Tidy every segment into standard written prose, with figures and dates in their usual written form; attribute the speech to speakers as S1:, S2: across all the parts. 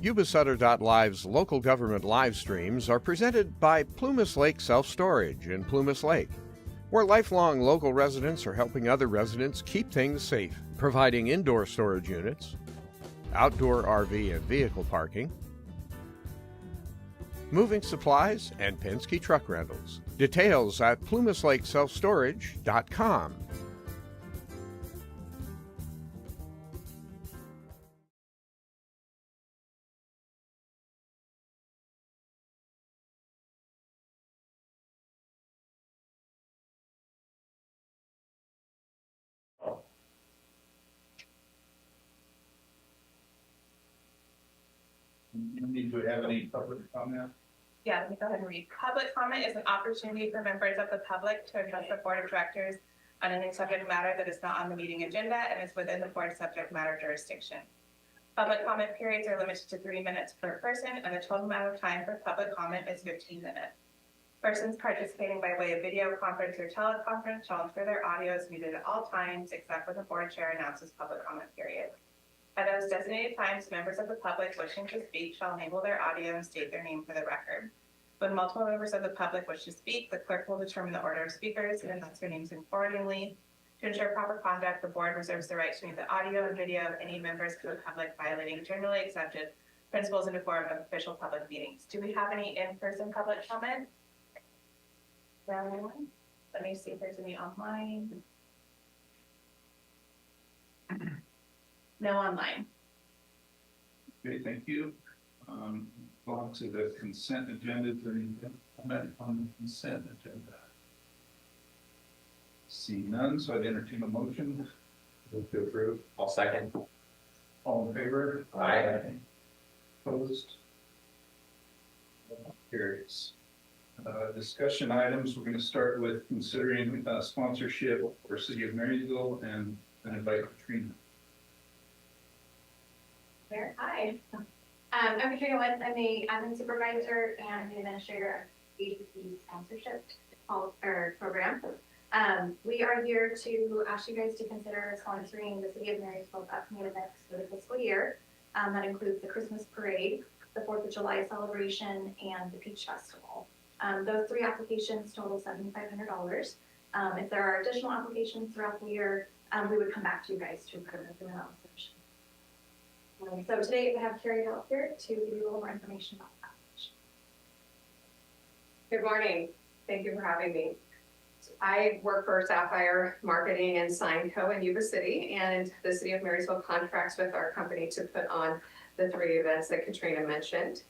S1: Yuba-Sutter.live's local government live streams are presented by Plumas Lake Self-Storage in Plumas Lake, where lifelong local residents are helping other residents keep things safe, providing indoor storage units, outdoor RV and vehicle parking, moving supplies, and Penske truck rentals. Details at PlumasLakeSelfStorage.com.
S2: Do we have any public comment?
S3: Yeah, let me go ahead and read. Public comment is an opportunity for members of the public to address the board of directors on any subject matter that is not on the meeting agenda and is within the board's subject matter jurisdiction. Public comment periods are limited to 3 minutes per person, and the total amount of time for public comment is 15 minutes. Persons participating by way of video conference or teleconference shall ensure their audio is muted at all times except when the board chair announces public comment period. At those designated times, members of the public wishing to speak shall enable their audio and state their name for the record. When multiple members of the public wish to speak, the clerk will determine the order of speakers and announce their names accordingly. To ensure proper conduct, the board reserves the right to mute the audio and video of any members of the public violating generally accepted principles and decorum of official public meetings. Do we have any in-person public comment? No. Let me see if there's any online. No online.
S2: Okay, thank you. On to the consent agenda. Is there any comment on the consent agenda? See none, so I'd entertain a motion.
S4: Move to approve. I'll second.
S2: All in favor?
S4: Aye.
S2: Opposed? Carries. Discussion items. We're going to start with considering sponsorship for City of Marysville and invite Katrina.
S5: Hi, I'm Katrina Woods. I'm the admin supervisor and the administrator of agency sponsorship program. We are here to ask you guys to consider sponsoring the City of Marysville's upcoming events for the fiscal year. That includes the Christmas parade, the 4th of July celebration, and the Peach Festival. Those 3 applications total $7,500. If there are additional applications throughout the year, we would come back to you guys to approve them through an analysis. So today we have Carrie Hill here to give you a little more information about that.
S6: Good morning. Thank you for having me. I work for Sapphire Marketing and Sign Co. in Yuba City, and the City of Marysville contracts with our company to put on the 3 events that Katrina mentioned.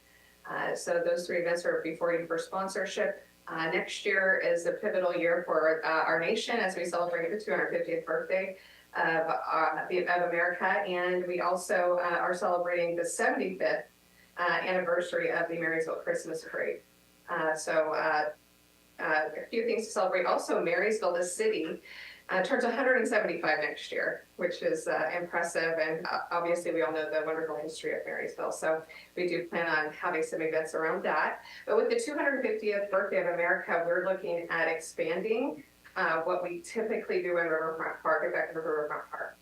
S6: So those 3 events are before you for sponsorship. Next year is a pivotal year for our nation as we celebrate the 250th birthday of America, and we also are celebrating the 75th anniversary of the Marysville Christmas Parade. So a few things to celebrate. Also, Marysville, the city, turns 175 next year, which is impressive, and obviously we all know the wonderful history of Marysville, so we do plan on having some events around that. But with the 250th birthday of America, we're looking at expanding what we typically do in Riverfront Park, in fact, Riverfront Park.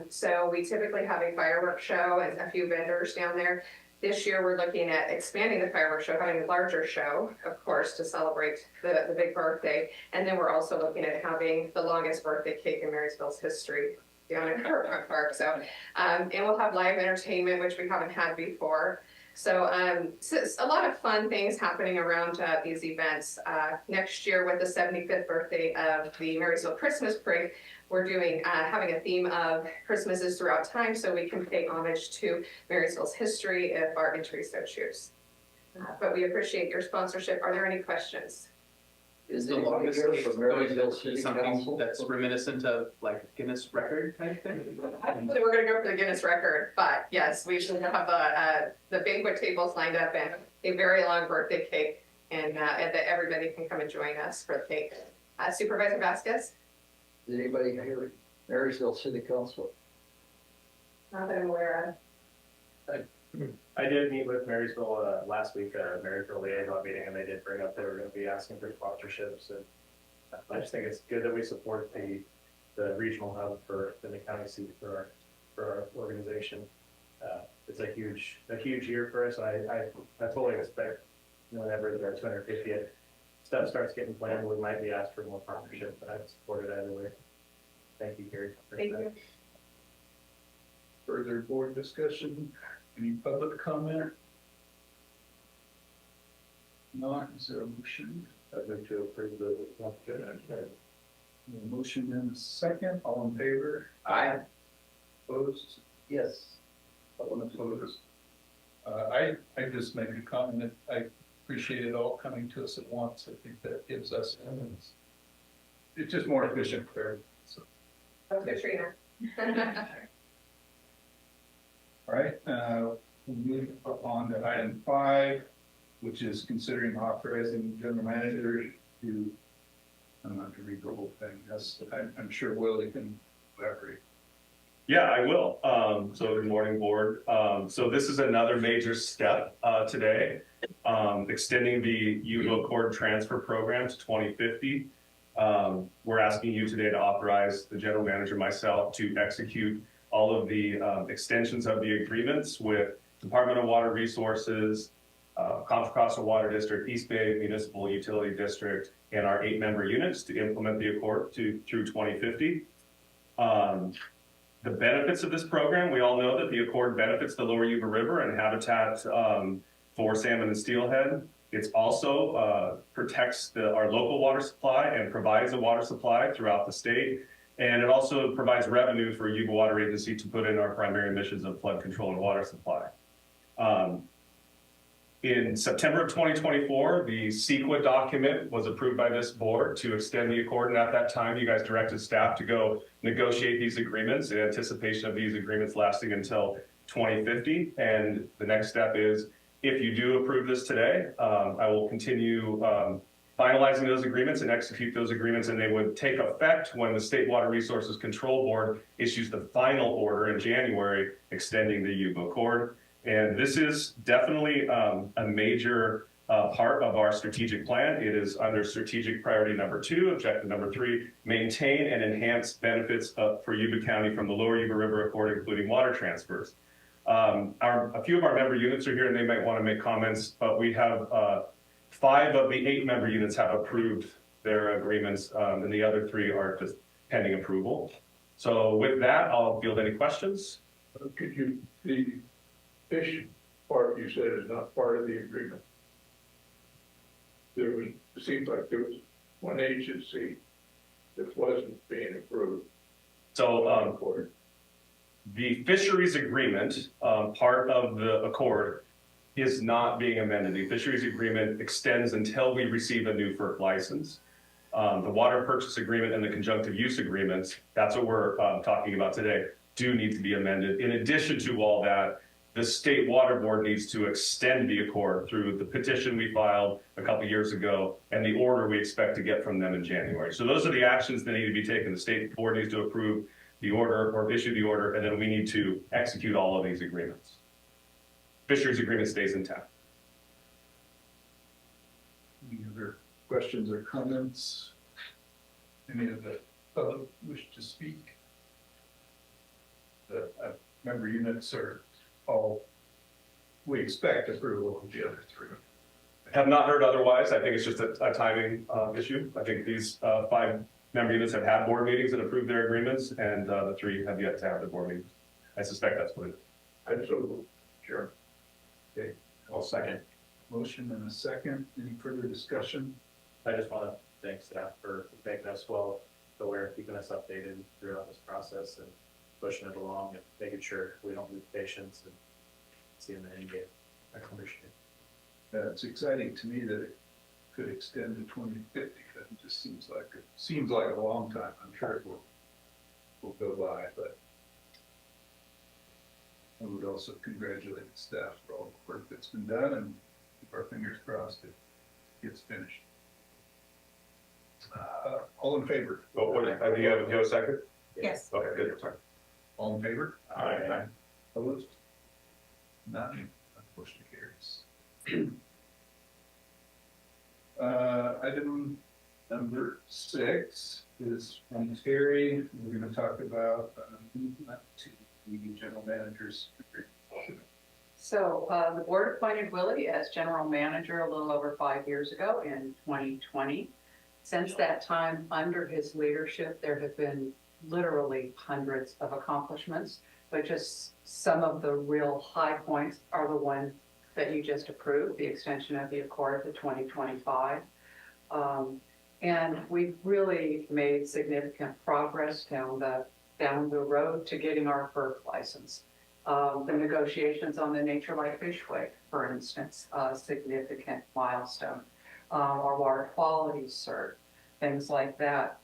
S6: So we typically have a fireworks show and a few vendors down there. This year, we're looking at expanding the fireworks show, having a larger show, of course, to celebrate the big birthday. And then we're also looking at having the longest birthday cake in Marysville's history down in Riverfront Park. So, and we'll have live entertainment, which we haven't had before. So, a lot of fun things happening around these events. Next year, with the 75th birthday of the Marysville Christmas Parade, we're doing having a theme of Christmases throughout time, so we can pay homage to Marysville's history if our entry so choose. But we appreciate your sponsorship. Are there any questions?
S4: Is the longest cake going to be something that's reminiscent of like Guinness record type thing?
S6: So we're going to go for the Guinness record, but yes, we should have the banquet tables lined up and a very long birthday cake, and that everybody can come and join us for the cake. Supervisor Vasquez?
S7: Is anybody here Marysville City Council?
S6: Not that I'm aware of.
S8: I did meet with Marysville last week, Marysville liaison meeting, and they did bring up they were going to be asking for sponsorships. And I just think it's good that we support the regional hub for the county seat for our organization. it's a huge year for us. I fully expect whenever the 250th stuff starts getting planned, we might be asked for more partnership, but I'd support it either way. Thank you, Gary.
S3: Thank you.
S2: Further board discussion? Any public comment? Not, is there a motion?
S8: I'd like to approve the.
S2: A motion and a second, all in favor?
S4: Aye.
S2: Opposed?
S7: Yes.
S2: All opposed? I just make a comment, I appreciate it all coming to us at once, I think that gives us, it's just more efficient for everyone, so.
S6: That's Katrina.
S2: All right, we'll move on to item 5, which is considering authorizing the general manager to, I'm not to read the whole thing, I'm sure Willie can elaborate.
S9: Yeah, I will. So good morning, board. So this is another major step today, extending the Yuba Accord transfer program to 2050. We're asking you today to authorize the general manager, myself, to execute all of the extensions of the agreements with Department of Water Resources, Contra Costa Water District, East Bay Municipal Utility District, and our 8-member units to implement the accord through 2050. The benefits of this program, we all know that the accord benefits the lower Yuba River and habitat for salmon and steelhead. It also protects our local water supply and provides a water supply throughout the state. And it also provides revenue for Yuba Water Agency to put in our primary missions of flood control and water supply. In September of 2024, the CEQA document was approved by this board to extend the accord. And at that time, you guys directed staff to go negotiate these agreements in anticipation of these agreements lasting until 2050. And the next step is, if you do approve this today, I will continue finalizing those agreements and execute those agreements, and they would take effect when the State Water Resources Control Board issues the final order in January extending the Yuba Accord. And this is definitely a major part of our strategic plan. It is under strategic priority number 2, objective number 3, maintain and enhance benefits for Yuba County from the lower Yuba River Accord, including water transfers. A few of our member units are here and they might want to make comments, but we have 5 of the 8 member units have approved their agreements, and the other 3 are just pending approval. So with that, I'll field any questions.
S10: Could you, the fish part you said is not part of the agreement. It seems like there was one agency that wasn't being approved.
S9: So the fisheries agreement, part of the accord, is not being amended. The fisheries agreement extends until we receive a new FERC license. The water purchase agreement and the conjunctive use agreements, that's what we're talking about today, do need to be amended. In addition to all that, the State Water Board needs to extend the accord through the petition we filed a couple years ago and the order we expect to get from them in January. So those are the actions that need to be taken. The State Board needs to approve the order or issue the order, and then we need to execute all of these agreements. Fisheries agreement stays intact.
S2: Any other questions or comments? Any of the public wish to speak? The member units are all, we expect approval of the other 3.
S9: Have not heard otherwise. I think it's just a timing issue. I think these 5 member units have had board meetings and approved their agreements, and the 3 have yet to have their board meetings. I suspect that's what it is.
S10: Absolutely. Sure.
S2: Okay,
S8: I'll second.
S2: motion and a second. Any further discussion?
S8: I just want to thank staff for making us well aware, keeping us updated throughout this process and pushing it along and making sure we don't lose patience and seeing the end game. I appreciate it.
S2: It's exciting to me that it could extend to 2050. That just seems like a long time. I'm sure it will go by, but I would also congratulate the staff for all the work that's been done and keep our fingers crossed it gets finished. All in favor?
S9: Oh, what, do you have a second?
S3: Yes.
S9: Okay, good. Sorry.
S2: All in favor?
S8: Aye.
S2: Opposed? None. Motion carries. Item number 6 is from Terry. We're going to talk about the general manager's agreement.
S11: So the board appointed Willie as general manager a little over 5 years ago in 2020. Since that time, under his leadership, there have been literally hundreds of accomplishments, but just some of the real high points are the ones that you just approved, the extension of the Accord to 2025. And we've really made significant progress down the road to getting our FERC license. The negotiations on the Nature Life Fishway, for instance, a significant milestone. Our water quality cert, things like that.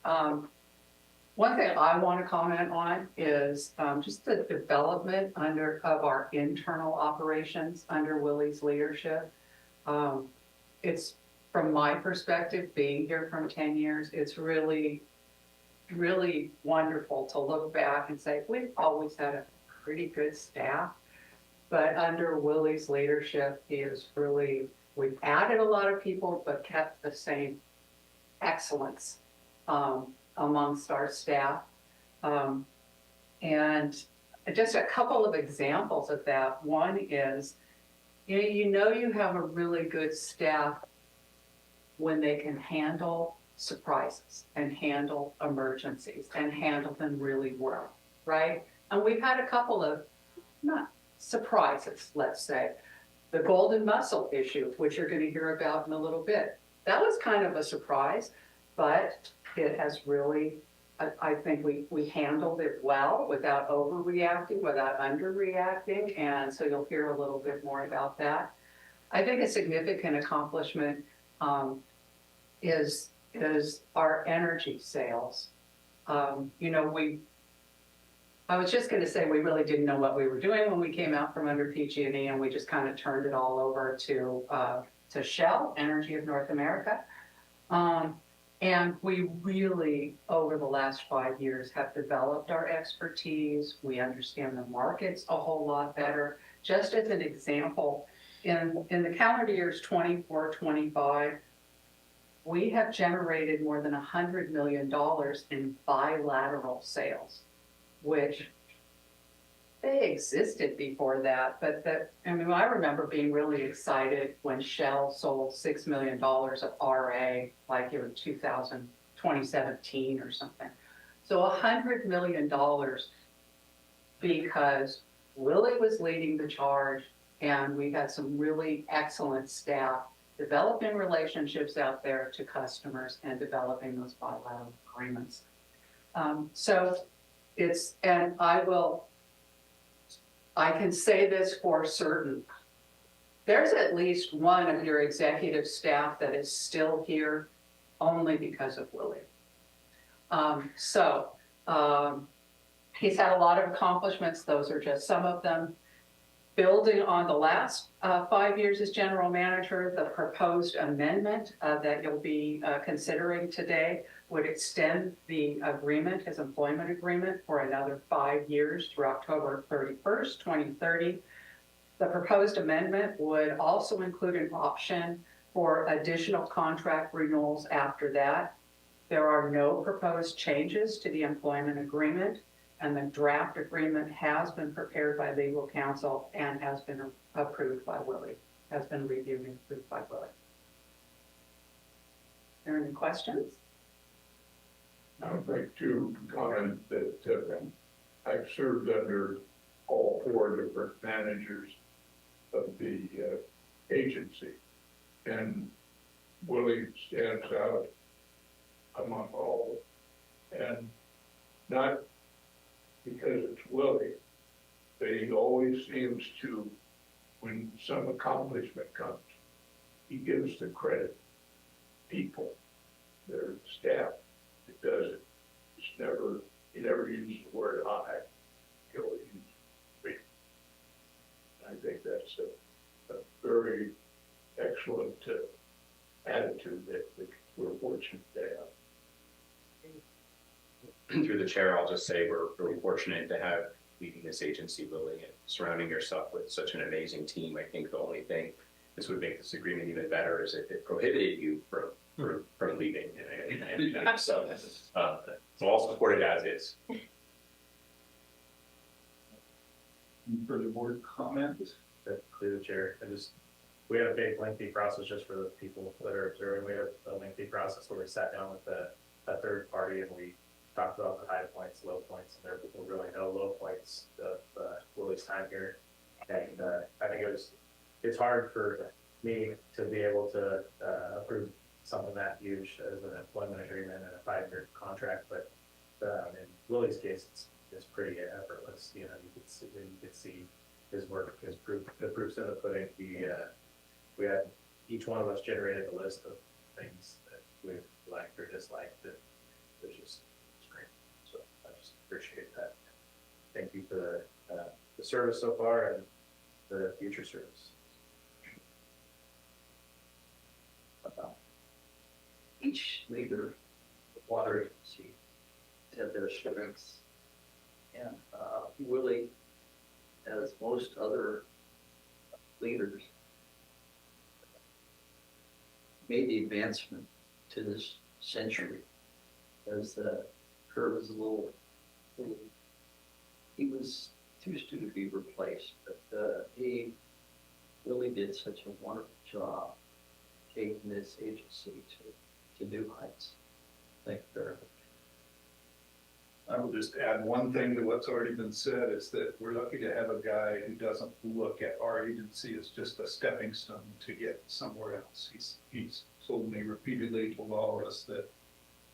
S11: One thing I want to comment on is just the development of our internal operations under Willie's leadership. It's, from my perspective, being here from 10 years, it's really, really wonderful to look back and say, we've always had a pretty good staff, but under Willie's leadership, we've added a lot of people, but kept the same excellence amongst our staff. And just a couple of examples of that. One is, you know you have a really good staff when they can handle surprises and handle emergencies and handle them really well, right? And we've had a couple of, not surprises, let's say. The golden mussel issue, which you're going to hear about in a little bit. That was kind of a surprise, but it has really, I think we handled it well without overreacting, without underreacting, and so you'll hear a little bit more about that. I think a significant accomplishment is our energy sales. I was just going to say we really didn't know what we were doing when we came out from under PG&E, and we just kind of turned it all over to Shell, Energy of North America. And we really, over the last 5 years, have developed our expertise. We understand the markets a whole lot better. Just as an example, in the calendar years 24, 25, we have generated more than $100 million in bilateral sales, which they existed before that, but I remember being really excited when Shell sold $6 million of RA, like in 2017 or something. So $100 million because Willie was leading the charge, and we had some really excellent staff developing relationships out there to customers and developing those bilateral agreements. I can say this for certain. There's at least one of your executive staff that is still here only because of Willie. He's had a lot of accomplishments. Those are just some of them. Building on the last 5 years as general manager, the proposed amendment that you'll be considering today would extend the agreement, his employment agreement, for another 5 years through October 31st, 2030. The proposed amendment would also include an option for additional contract renewals after that. There are no proposed changes to the employment agreement, and the draft agreement has been prepared by legal counsel and has been approved by Willie, has been reviewed and approved by Willie. Are there any questions?
S10: I'd like to comment that I've served under all 4 different managers of the agency, and Willie stands out among all, and not because it's Willie, but he always seems to, when some accomplishment comes, he gives the credit people, their staff. It does it. He never uses the word I. He always uses we. I think that's a very excellent attitude that we're fortunate to have.
S12: Through the chair, I'll just say we're really fortunate to have leading this agency, Willie, and surrounding yourself with such an amazing team. I think the only thing this would make this agreement even better is if it prohibited you from leaving. So I'll support it as is.
S2: Any further board comment?
S8: Through the chair, we had a big lengthy process just for the people that are observing. We had a lengthy process where we sat down with a third party and we talked about the high points, low points, and there were really no low points of Willie's time here. And I think it's hard for me to be able to approve something that huge as an employment agreement and a 5-year contract, but in Willie's case, it's pretty effortless. You know, you could see his work, the proofs in the pudding. We had, each one of us generated a list of things that we liked or disliked. That was just great. So I just appreciate that. Thank you for the service so far and the future service.
S7: Each leader of water agency had their strengths. And Willie, as most other leaders, made the advancement to this century as the curve is a little, he was too soon to be replaced, but he really did such a wonderful job taking this agency to new heights. Thank you very much.
S2: I will just add one thing to what's already been said, is that we're lucky to have a guy who doesn't look at our agency as just a stepping stone to get somewhere else. He's told me repeatedly, told all of us, that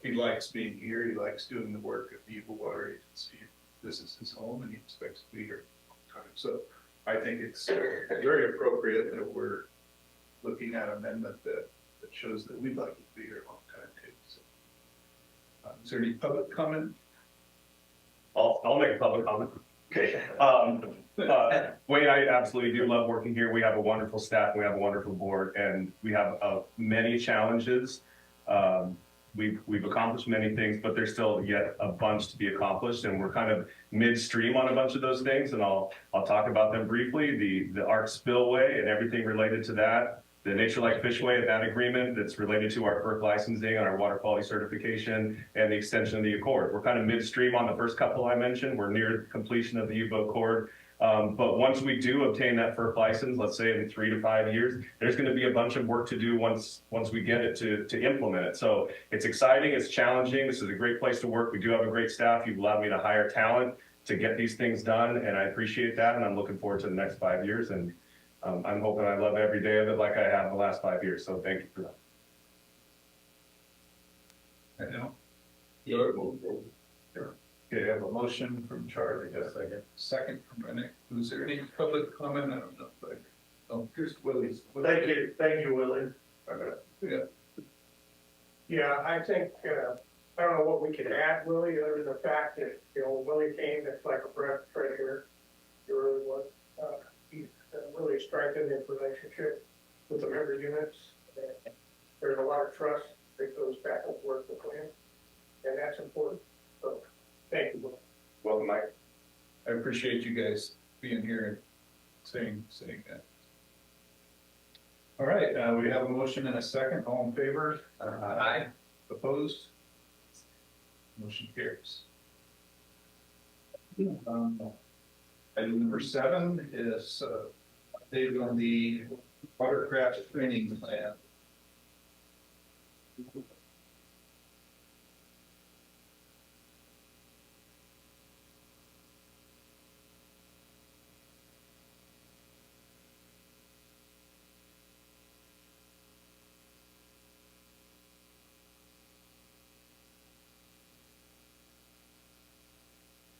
S2: he likes being here, he likes doing the work at the Yuba-Water Agency. This is his home and he expects to be here a long time. So I think it's very appropriate that we're looking at an amendment that shows that we'd like to be here a long time too. So, is there any public comment?
S9: I'll make a public comment.
S2: Okay.
S9: Wayne, I absolutely do love working here. We have a wonderful staff, we have a wonderful board, and we have many challenges. We've accomplished many things, but there's still yet a bunch to be accomplished, and we're kind of midstream on a bunch of those things, and I'll talk about them briefly. The ARC spillway and everything related to that, the Nature Like Fishway and that agreement that's related to our FERC licensing and our water quality certification and the extension of the Accord. We're kind of midstream on the first couple I mentioned. We're near completion of the Yuba Accord. But once we do obtain that FERC license, let's say in 3 to 5 years, there's going to be a bunch of work to do once we get it to implement it. So it's exciting, it's challenging. This is a great place to work. We do have a great staff. You've allowed me to hire talent to get these things done, and I appreciate that. And I'm looking forward to the next 5 years. And I'm hoping I love every day of it like I have in the last 5 years. So thank you for that.
S2: I know. Okay, I have a motion from Charlie. Yes, I get. Second from Renee. Was there any public comment? I don't know. Oh, here's Willie's.
S13: Thank you, Willie.
S2: Yeah.
S13: Yeah, I think, I don't know what we can add, Willie, other than the fact that, Willie came, it's like a breath of fresh air. He really was. He really strengthened his relationship with the member units. There's a lot of trust that goes back and forth between them, and that's important. So, thank you, Willie.
S2: Welcome, Mike. I appreciate you guys being here and saying that. All right, we have a motion and a second. All in favor? Aye. Opposed? Motion carries. Item number 7 is update on the watercraft training plan.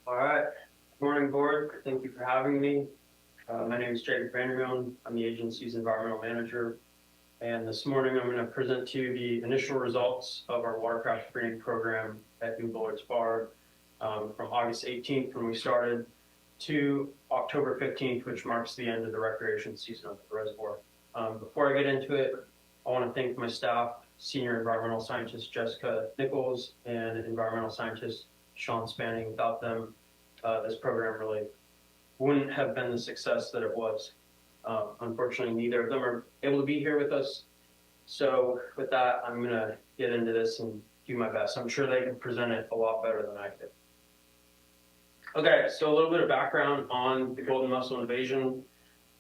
S14: All right, morning board. Thank you for having me. My name is Jacob Vanderbilt. I'm the agency's environmental manager. And this morning I'm going to present to you the initial results of our watercraft training program at New Bullards Bar from August 18th when we started to October 15th, which marks the end of the recreation season of the reservoir. Before I get into it, I want to thank my staff, Senior Environmental Scientist Jessica Nichols and Environmental Scientist Sean Spanning. Without them, this program really wouldn't have been the success that it was. Unfortunately, neither of them are able to be here with us. So with that, I'm going to get into this and do my best. I'm sure they can present it a lot better than I could. Okay, so a little bit of background on the golden mussel invasion.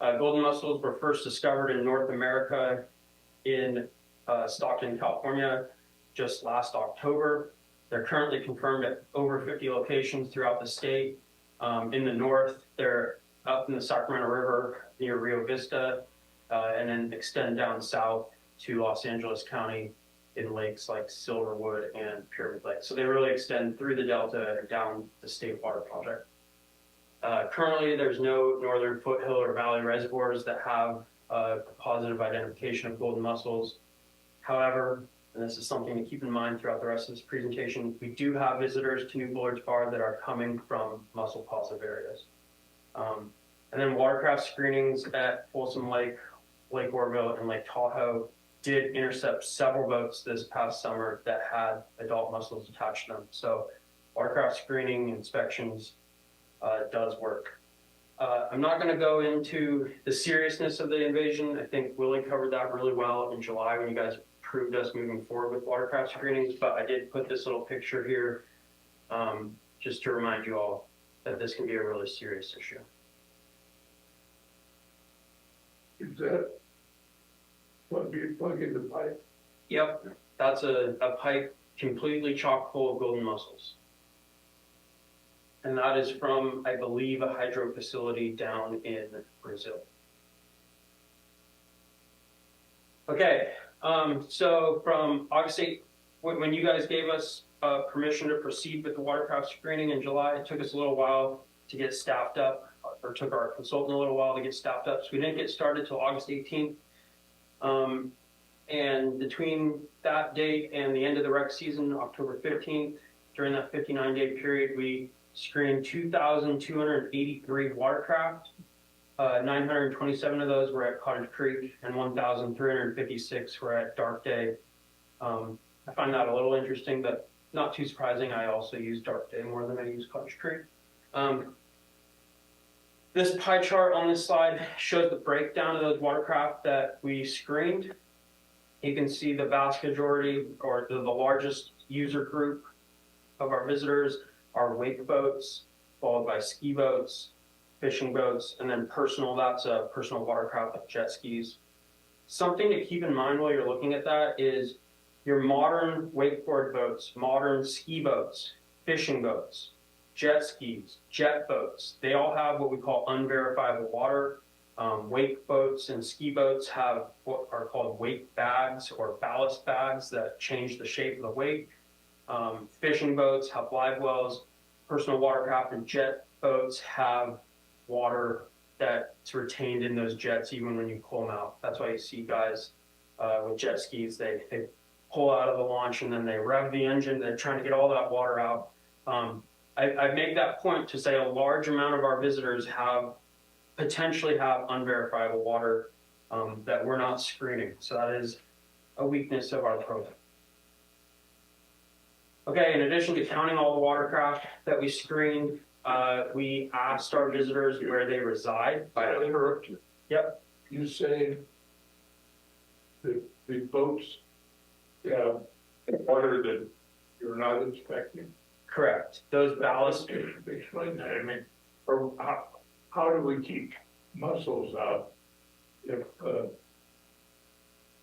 S14: Golden mussels were first discovered in North America in Stockton, California, just last October. They're currently confirmed at over 50 locations throughout the state. In the north, they're up in the Sacramento River near Rio Vista, and then extend down south to Los Angeles County in lakes like Silverwood and Pyramid Lake. So they really extend through the Delta and down the State Water Project. Currently, there's no northern foothill or valley reservoirs that have positive identification of golden mussels. However, and this is something to keep in mind throughout the rest of this presentation, we do have visitors to New Bullards Bar that are coming from mussel positive areas. And then watercraft screenings at Folsom Lake, Lake Oroville, and Lake Tahoe did intercept several boats this past summer that had adult mussels attached to them. So watercraft screening inspections does work. I'm not going to go into the seriousness of the invasion. I think Willie covered that really well in July when you guys approved us moving forward with watercraft screenings, but I did put this little picture here just to remind you all that this can be a really serious issue.
S10: Is that plug in the pipe?
S14: Yep, that's a pipe completely chock full of golden mussels. And that is from, I believe, a hydro facility down in Brazil. Okay, so from August 8th, when you guys gave us permission to proceed with the watercraft screening in July, it took us a little while to get staffed up, or took our consultant a little while to get staffed up. So we didn't get started till August 18th. And between that date and the end of the rec season, October 15th, during that 59-day period, we screened 2,283 watercraft. 927 of those were at Cottage Creek, and 1,356 were at Dark Day. I find that a little interesting, but not too surprising. I also use Dark Day more than I use Cottage Creek. This pie chart on this slide shows the breakdown of those watercraft that we screened. You can see the vast majority, or the largest user group of our visitors are wake boats, followed by ski boats, fishing boats, and then personal, that's a personal watercraft like jet skis. Something to keep in mind while you're looking at that is your modern wakeboard boats, modern ski boats, fishing boats, jet skis, jet boats, they all have what we call unverifiable water. Wake boats and ski boats have what are called wake bags or ballast bags that change the shape of the wake. Fishing boats have live wells. Personal watercraft and jet boats have water that's retained in those jets even when you pull them out. That's why you see guys with jet skis, they pull out of the launch and then they rev the engine. They're trying to get all that water out. I make that point to say a large amount of our visitors potentially have unverifiable water that we're not screening. So that is a weakness of our program. Okay, in addition to counting all the watercraft that we screened, we asked our visitors where they reside.
S10: I'll interrupt you.
S14: Yep.
S10: You say the boats have water that you're not inspecting?
S14: Correct. Those ballast.
S10: Explain that. I mean, or how do we keep mussels out if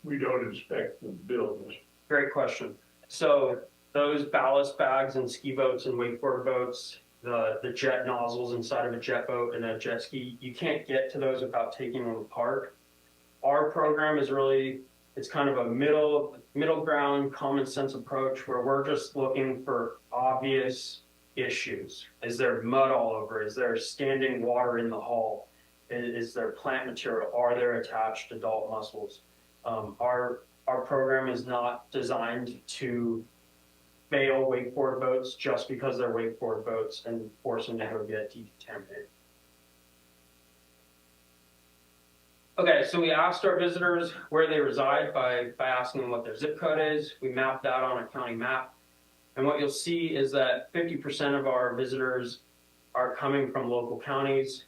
S10: we don't inspect the bills?
S14: Great question. So those ballast bags in ski boats and wakeboard boats, the jet nozzles inside of a jet boat and a jet ski, you can't get to those without taking them apart. Our program is really, it's kind of a middle ground, common sense approach where we're just looking for obvious issues. Is there mud all over? Is there standing water in the hull? Is there plant material? Are there attached adult mussels? Our program is not designed to bail wakeboard boats just because they're wakeboard boats and force them to go get decontaminated. Okay, so we asked our visitors where they reside by asking them what their zip code is. We mapped that on a county map. And what you'll see is that 50% of our visitors are coming from local counties,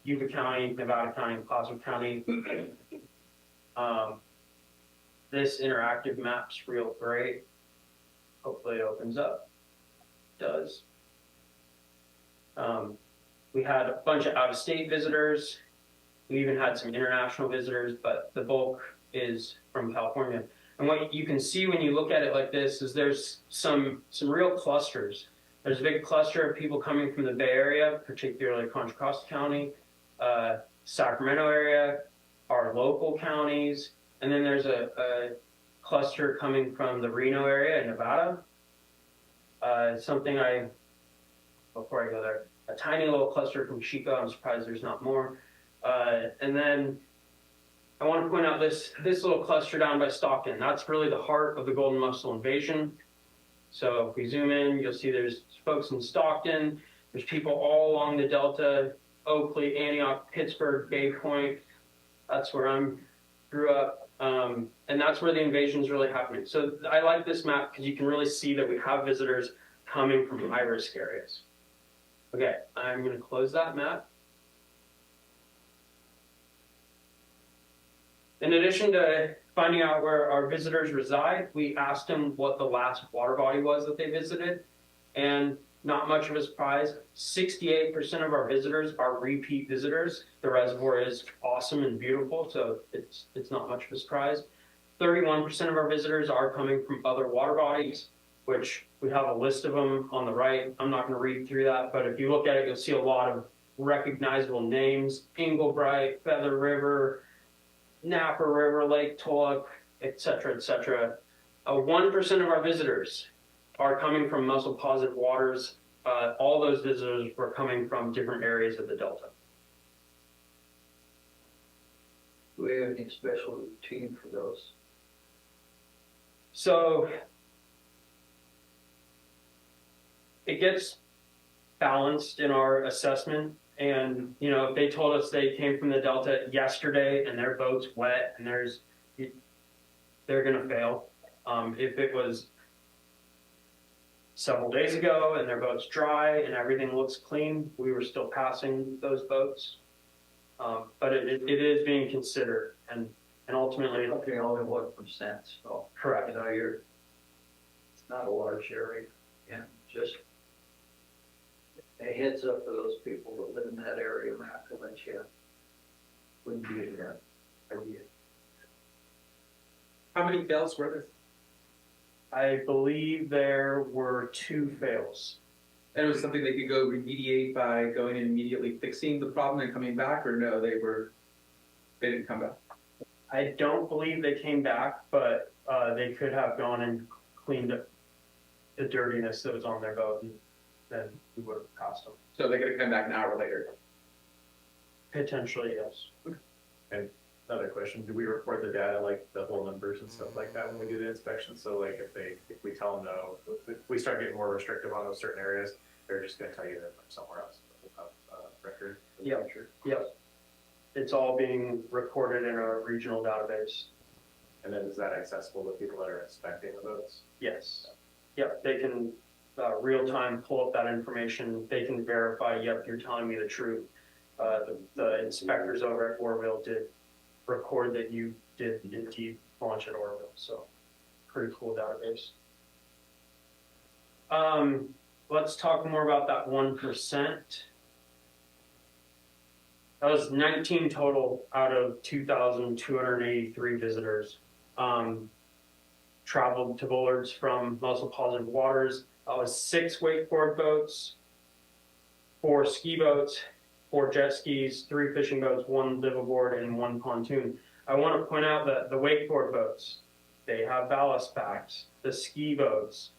S14: Yuba County, Nevada County, and Placer County. This interactive map's real great. Hopefully it opens up. It does. We had a bunch of out-of-state visitors. We even had some international visitors, but the bulk is from California. And what you can see when you look at it like this is there's some real clusters. There's a big cluster of people coming from the Bay Area, particularly Contra Costa County, Sacramento area, our local counties, and then there's a cluster coming from the Reno area in Nevada. Before I go there, a tiny little cluster from Chico. I'm surprised there's not more. And then I want to point out this little cluster down by Stockton. That's really the heart of the golden mussel invasion. So if we zoom in, you'll see there's folks in Stockton. There's people all along the Delta, Oakley, Antioch, Pittsburgh, Bay Point. That's where I grew up. And that's where the invasion is really happening. So I like this map because you can really see that we have visitors coming from high-risk areas. Okay, I'm going to close that map. In addition to finding out where our visitors reside, we asked them what the last water body was that they visited. And not much of a surprise, 68% of our visitors are repeat visitors. The reservoir is awesome and beautiful, so it's not much of a surprise. 31% of our visitors are coming from other water bodies, which we have a list of them on the right. I'm not going to read through that, but if you look at it, you'll see a lot of recognizable names: Englebright, Feather River, Napa River, Lake Tulloch, etc., etc. 1% of our visitors are coming from mussel-positive waters. All those visitors were coming from different areas of the Delta.
S7: Do we have any special routine for those?
S14: So it gets balanced in our assessment. And, you know, if they told us they came from the Delta yesterday and their boat's wet and they're going to fail. If it was several days ago and their boat's dry and everything looks clean, we were still passing those boats. But it is being considered, and ultimately,
S7: Okay, only 1%, so.
S14: correct.
S7: You know, it's not a large area, and just a heads up for those people that live in that area, I'm not gonna let you, wouldn't be a good idea.
S4: How many fails were there?
S14: I believe there were 2 fails.
S4: And it was something they could go remediate by going and immediately fixing the problem and coming back, or no, they didn't come back?
S14: I don't believe they came back, but they could have gone and cleaned up the dirtiness that was on their boat, and then we would have passed them.
S4: So they could have come back an hour later?
S14: Potentially, yes.
S8: And another question, do we report the data, like the whole numbers and stuff like that when we do the inspection? So like if we tell them no, if we start getting more restrictive on those certain areas, they're just gonna tell you that somewhere else. We'll have record.
S14: Yep. It's all being recorded in our regional database.
S8: And then is that accessible to people that are inspecting the boats?
S14: Yes. Yep, they can real time pull up that information. They can verify, yep, you're telling me the truth. The inspectors over at Orville did record that you did indeed launch at Orville. So pretty cool database. Let's talk more about that 1%. That was 19 total out of 2,283 visitors. Traveled to Bullards from mussel-positive waters. That was 6 wakeboard boats, 4 ski boats, 4 jet skis, 3 fishing boats, 1 liveaboard, and 1 pontoon. I want to point out that the wakeboard boats, they have ballast packs. The ski boats,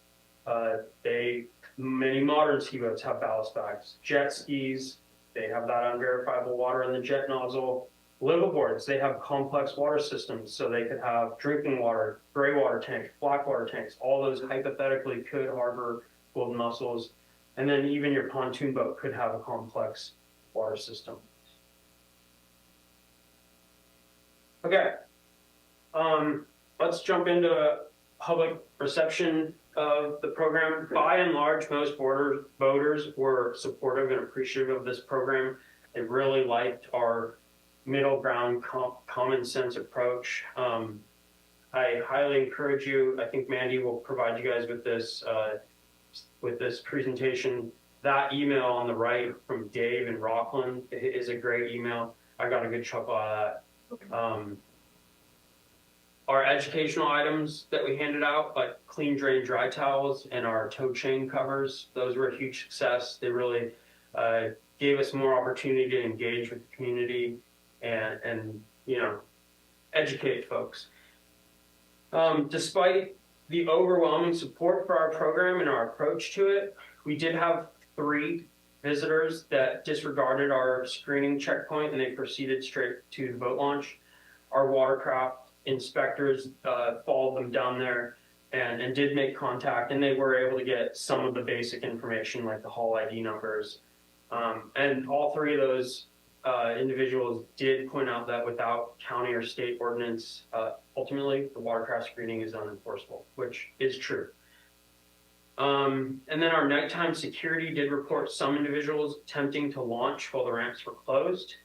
S14: many modern ski boats have ballast packs. Jet skis, they have that unverifiable water in the jet nozzle. Liveaboards, they have complex water systems, so they could have drinking water, gray water tanks, black water tanks. All those hypothetically could harbor golden mussels. And then even your pontoon boat could have a complex water system. Okay, let's jump into public reception of the program. By and large, most boaters were supportive and appreciative of this program. They really liked our middle ground, common sense approach. I highly encourage you. I think Mandy will provide you guys with this presentation. That email on the right from Dave in Rockland is a great email. I got a good chuckle out of that. Our educational items that we handed out, like clean drain dry towels and our toe chain covers, those were a huge success. They really gave us more opportunity to engage with the community and you know, educate folks. Despite the overwhelming support for our program and our approach to it, we did have 3 visitors that disregarded our screening checkpoint and they proceeded straight to the boat launch. Our watercraft inspectors followed them down there and did make contact, and they were able to get some of the basic information like the hull ID numbers. And all 3 of those individuals did point out that without county or state ordinance, ultimately the watercraft screening is unenforceable, which is true. And then our nighttime security did report some individuals attempting to launch while the ramps were closed.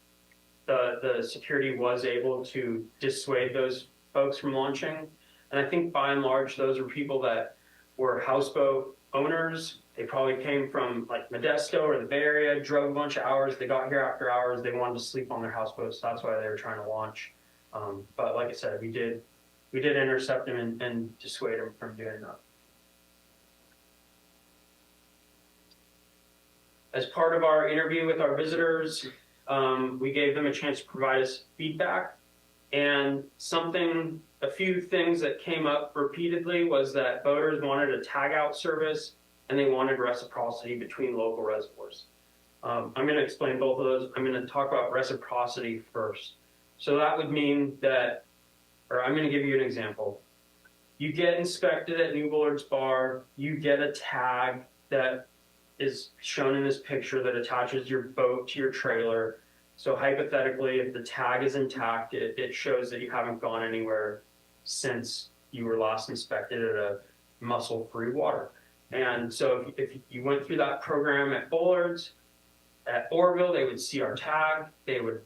S14: The security was able to dissuade those folks from launching. And I think by and large, those were people that were houseboat owners. They probably came from like Modesto or the Bay Area, drove a bunch of hours. They got here after hours. They wanted to sleep on their houseboats. That's why they were trying to launch. But like I said, we did intercept them and dissuade them from doing that. As part of our interview with our visitors, we gave them a chance to provide us feedback. And a few things that came up repeatedly was that boaters wanted a tag out service and they wanted reciprocity between local reservoirs. I'm going to explain both of those. I'm going to talk about reciprocity first. So that would mean that, or I'm going to give you an example. You get inspected at New Bullard's Bar, you get a tag that is shown in this picture that attaches your boat to your trailer. So hypothetically, if the tag is intact, it shows that you haven't gone anywhere since you were last inspected at a mussel-free water. And so if you went through that program at Bullard's, at Oroville, they would see our tag, they would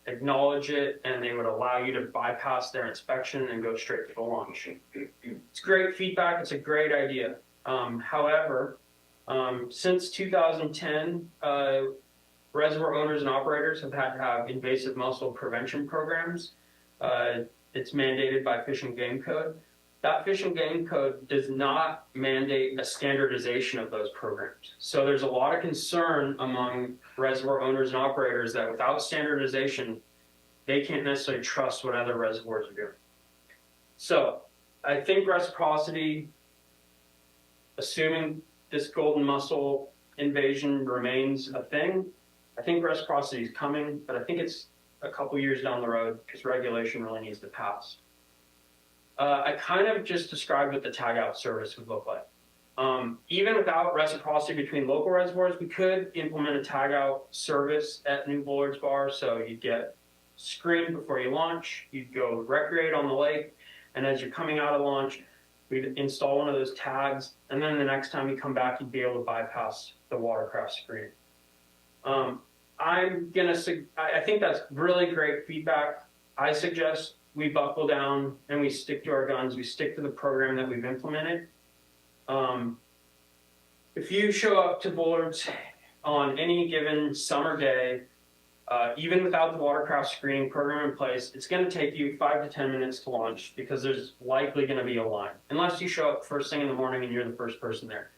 S14: acknowledge it, and they would allow you to bypass their inspection and go straight to the launch. It's great feedback, it's a great idea. However, since 2010, reservoir owners and operators have had to have invasive mussel prevention programs. It's mandated by Fish and Game Code. That Fish and Game Code does not mandate a standardization of those programs. So there's a lot of concern among reservoir owners and operators that without standardization, they can't necessarily trust what other reservoirs are doing. So I think reciprocity, assuming this golden mussel invasion remains a thing, I think reciprocity is coming, but I think it's a couple years down the road because regulation really needs to pass. I kind of just described what the tag out service would look like. Even without reciprocity between local reservoirs, we could implement a tag out service at New Bullard's Bar. So you'd get screened before you launch, you'd go recreate on the lake, and as you're coming out of launch, we'd install one of those tags, and then the next time you come back, you'd be able to bypass the watercraft screening. I think that's really great feedback. I suggest we buckle down and we stick to our guns. We stick to the program that we've implemented. If you show up to Bullard's on any given summer day, even without the watercraft screening program in place, it's going to take you 5 to 10 minutes to launch because there's likely going to be a line, unless you show up first thing in the morning and you're the first person there.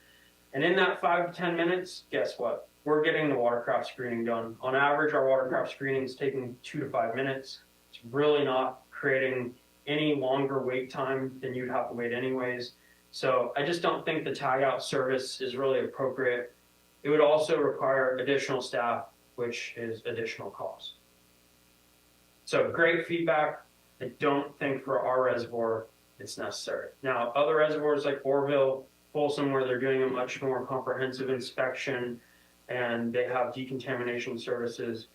S14: And in that 5 to 10 minutes, guess what? We're getting the watercraft screening done. On average, our watercraft screening is taking 2 to 5 minutes. It's really not creating any longer wait time than you'd have to wait anyways. So I just don't think the tag out service is really appropriate. It would also require additional staff, which is additional cost. So great feedback. I don't think for our reservoir it's necessary. Now, other reservoirs like Oroville, Folsom, where they're doing a much more comprehensive inspection and they have decontamination services,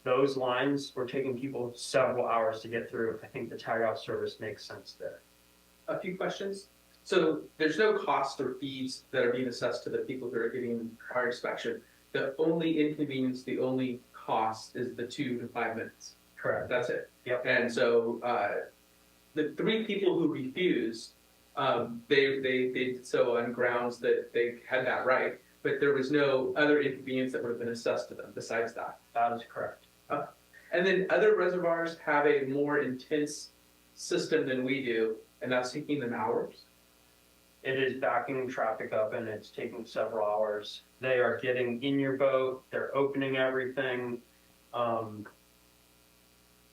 S14: those lines were taking people several hours to get through. I think the tag out service makes sense there.
S4: A few questions. So there's no cost or fees that are being assessed to the people who are getting our inspection. The only inconvenience, the only cost is the 2 to 5 minutes.
S14: Correct.
S4: That's it.
S14: Yep.
S4: And so the 3 people who refused, they did so on grounds that they had that right. but there was no other inconvenience that would have been assessed to them besides that.
S14: That is correct.
S4: And then other reservoirs have a more intense system than we do, and that's taking them hours.
S14: It is backing traffic up and it's taking several hours. They are getting in your boat, they're opening everything.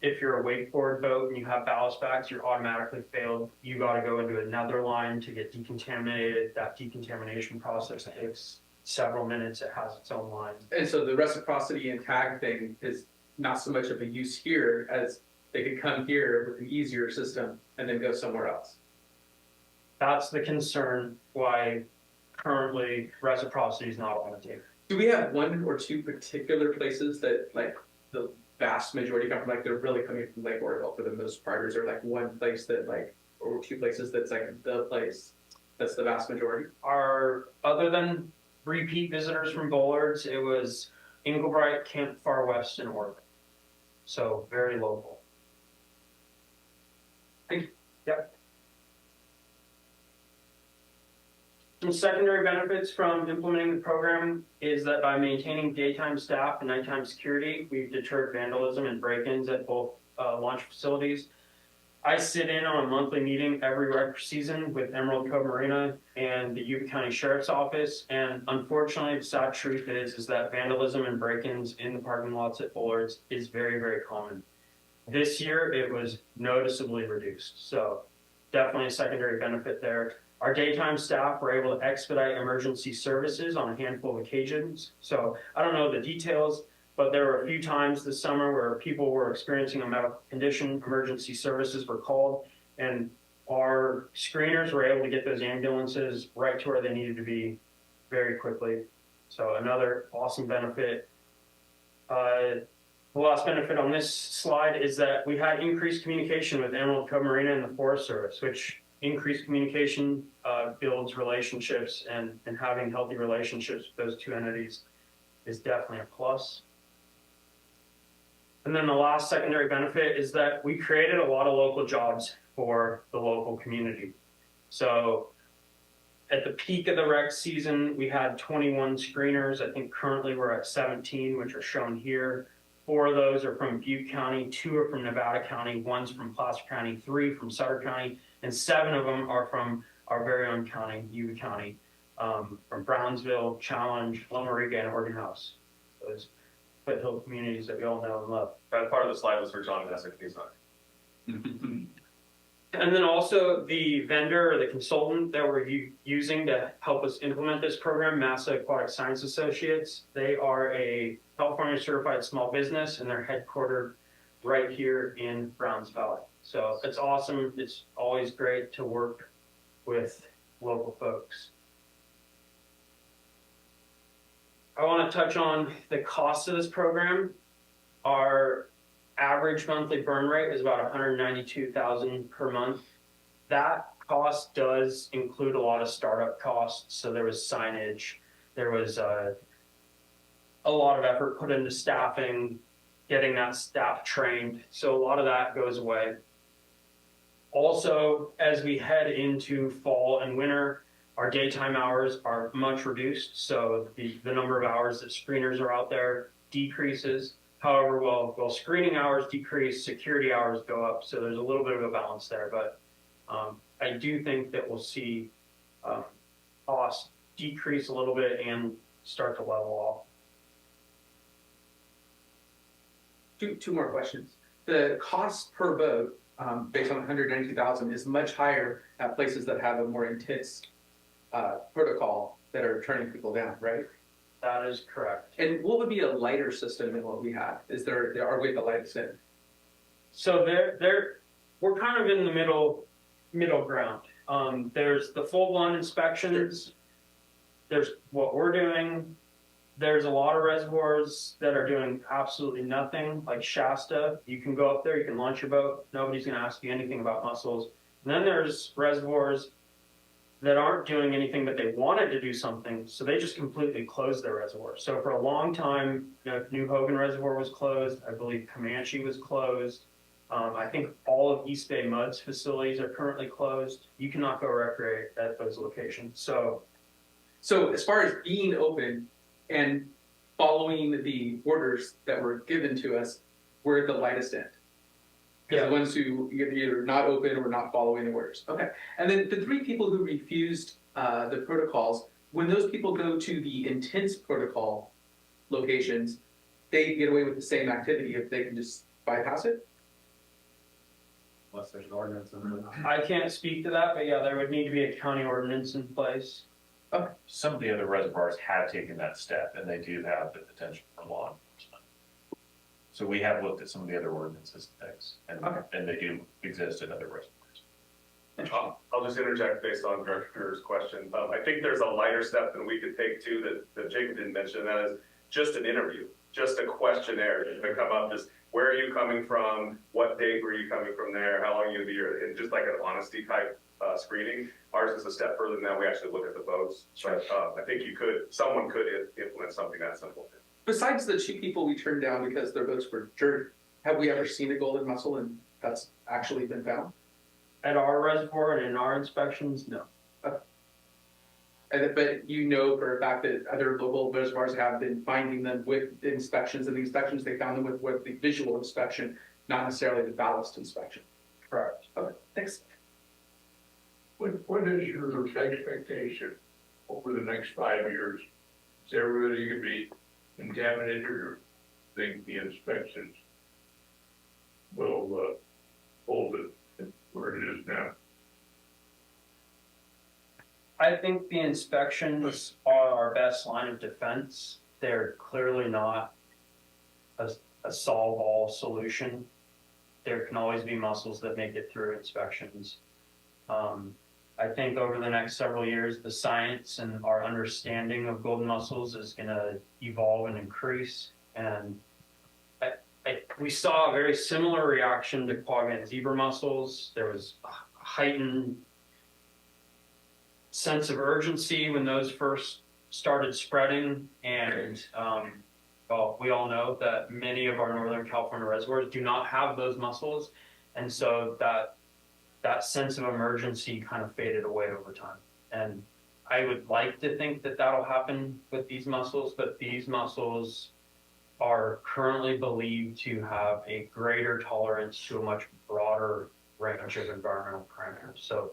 S14: If you're a wakeboard boat and you have ballast bags, you're automatically failed. You got to go into another line to get decontaminated. That decontamination process takes several minutes. It has its own line.
S4: And so the reciprocity and tag thing is not so much of a use here as they could come here with an easier system and then go somewhere else.
S14: That's the concern why currently reciprocity is not on the table.
S4: Do we have one or two particular places that like the vast majority come from, like they're really coming from Lake Oroville for the most part? Or is there like one place that like, or two places that's like the place that's the vast majority?
S14: Other than repeat visitors from Bullards, it was Inglebright, Camp Far West, and Oregon. So very local.
S4: Thank you.
S14: Yep. Some secondary benefits from implementing the program is that by maintaining daytime staff and nighttime security, we've deterred vandalism and break-ins at both launch facilities. I sit in on a monthly meeting every rec season with Emerald Cove Marina and the Yuba County Sheriff's Office, and unfortunately, the sad truth is that vandalism and break-ins in the parking lots at Bullards is very, very common. This year, it was noticeably reduced, so definitely a secondary benefit there. Our daytime staff were able to expedite emergency services on a handful of occasions. So I don't know the details, but there were a few times this summer where people were experiencing a medical condition, emergency services were called, and our screeners were able to get those ambulances right to where they needed to be very quickly. So another awesome benefit. The last benefit on this slide is that we had increased communication with Emerald Cove Marina and the Forest Service, which increased communication builds relationships, and having healthy relationships with those two entities is definitely a plus. And then the last secondary benefit is that we created a lot of local jobs for the local community. So at the peak of the rec season, we had 21 screeners. I think currently we're at 17, which are shown here. 4 of those are from Butte County, 2 are from Nevada County, 1's from Placer County, 3 from Sutter County, and 7 of them are from our very own county, Yuba County, from Brownsville, Challenge, Loma Rica, and Oregon House. Those foothill communities that we all know and love.
S9: That part of the slide was for John Messick, he's not.
S14: And then also the vendor or the consultant that we're using to help us implement this program, Massa Aquatic Science Associates. They are a California certified small business and they're headquartered right here in Browns Valley. So it's awesome. It's always great to work with local folks. I want to touch on the cost of this program. Our average monthly burn rate is about $192,000 per month. That cost does include a lot of startup costs. So there was signage, there was a lot of effort put into staffing, getting that staff trained. So a lot of that goes away. Also, as we head into fall and winter, our daytime hours are much reduced. So the number of hours that screeners are out there decreases. However, while screening hours decrease, security hours go up. So there's a little bit of a balance there. But I do think that we'll see costs decrease a little bit and start to level off.
S4: Two more questions. The cost per boat, based on 192,000, is much higher at places that have a more intense protocol that are turning people down, right?
S14: That is correct.
S4: And what would be a lighter system than what we have? Are we the lightest in?
S14: So we're kind of in the middle ground. There's the full-blown inspections. There's what we're doing. There's a lot of reservoirs that are doing absolutely nothing, like Shasta. You can go up there, you can launch your boat. Nobody's going to ask you anything about mussels. And then there's reservoirs that aren't doing anything, but they wanted to do something, so they just completely closed their reservoir. So for a long time, New Hogan Reservoir was closed. I believe Comanche was closed. I think all of East Bay Mud's facilities are currently closed. You cannot go recreate at those locations. So
S4: So as far as being open and following the orders that were given to us, we're at the lightest end. Because the ones who either not open or not following the orders. Okay. And then the 3 people who refused the protocols, when those people go to the intense protocol locations, they get away with the same activity if they can just bypass it?
S8: Unless there's an ordinance in the.
S14: I can't speak to that, but yeah, there would need to be a county ordinance in place.
S15: Some of the other reservoirs have taken that step, and they do have the potential for law enforcement. So we have looked at some of the other ordinances and things, and they do exist in other reservoirs.
S9: I'll just interject based on Director Greer's question. I think there's a lighter step than we could take too that Jacob didn't mention, and that is just an interview, just a questionnaire to come up as where are you coming from, what date were you coming from there, how long are you going to be here, and just like an honesty type screening. Ours is a step further than that. We actually look at the boats, but I think someone could implement something that simple.
S4: Besides the 2 people we turned down because their boats were dirty, have we ever seen a golden mussel and that's actually been found?
S14: At our reservoir and in our inspections, no.
S4: But you know for a fact that other local reservoirs have been finding them with inspections, and the inspections they found them with the visual inspection, not necessarily the ballast inspection.
S14: Correct.
S4: Okay, thanks.
S10: What is your expectation over the next 5 years? Is everybody going to be contaminated, or think the inspections will hold it where it is now?
S14: I think the inspections are our best line of defense. They're clearly not a solve-all solution. There can always be mussels that make it through inspections. I think over the next several years, the science and our understanding of golden mussels is going to evolve and increase. And we saw a very similar reaction to quagga and zebra mussels. There was a heightened sense of urgency when those first started spreading. And well, we all know that many of our Northern California reservoirs do not have those mussels. And so that sense of emergency kind of faded away over time. And I would like to think that that'll happen with these mussels, but these mussels are currently believed to have a greater tolerance to a much broader range of environmental parameters. So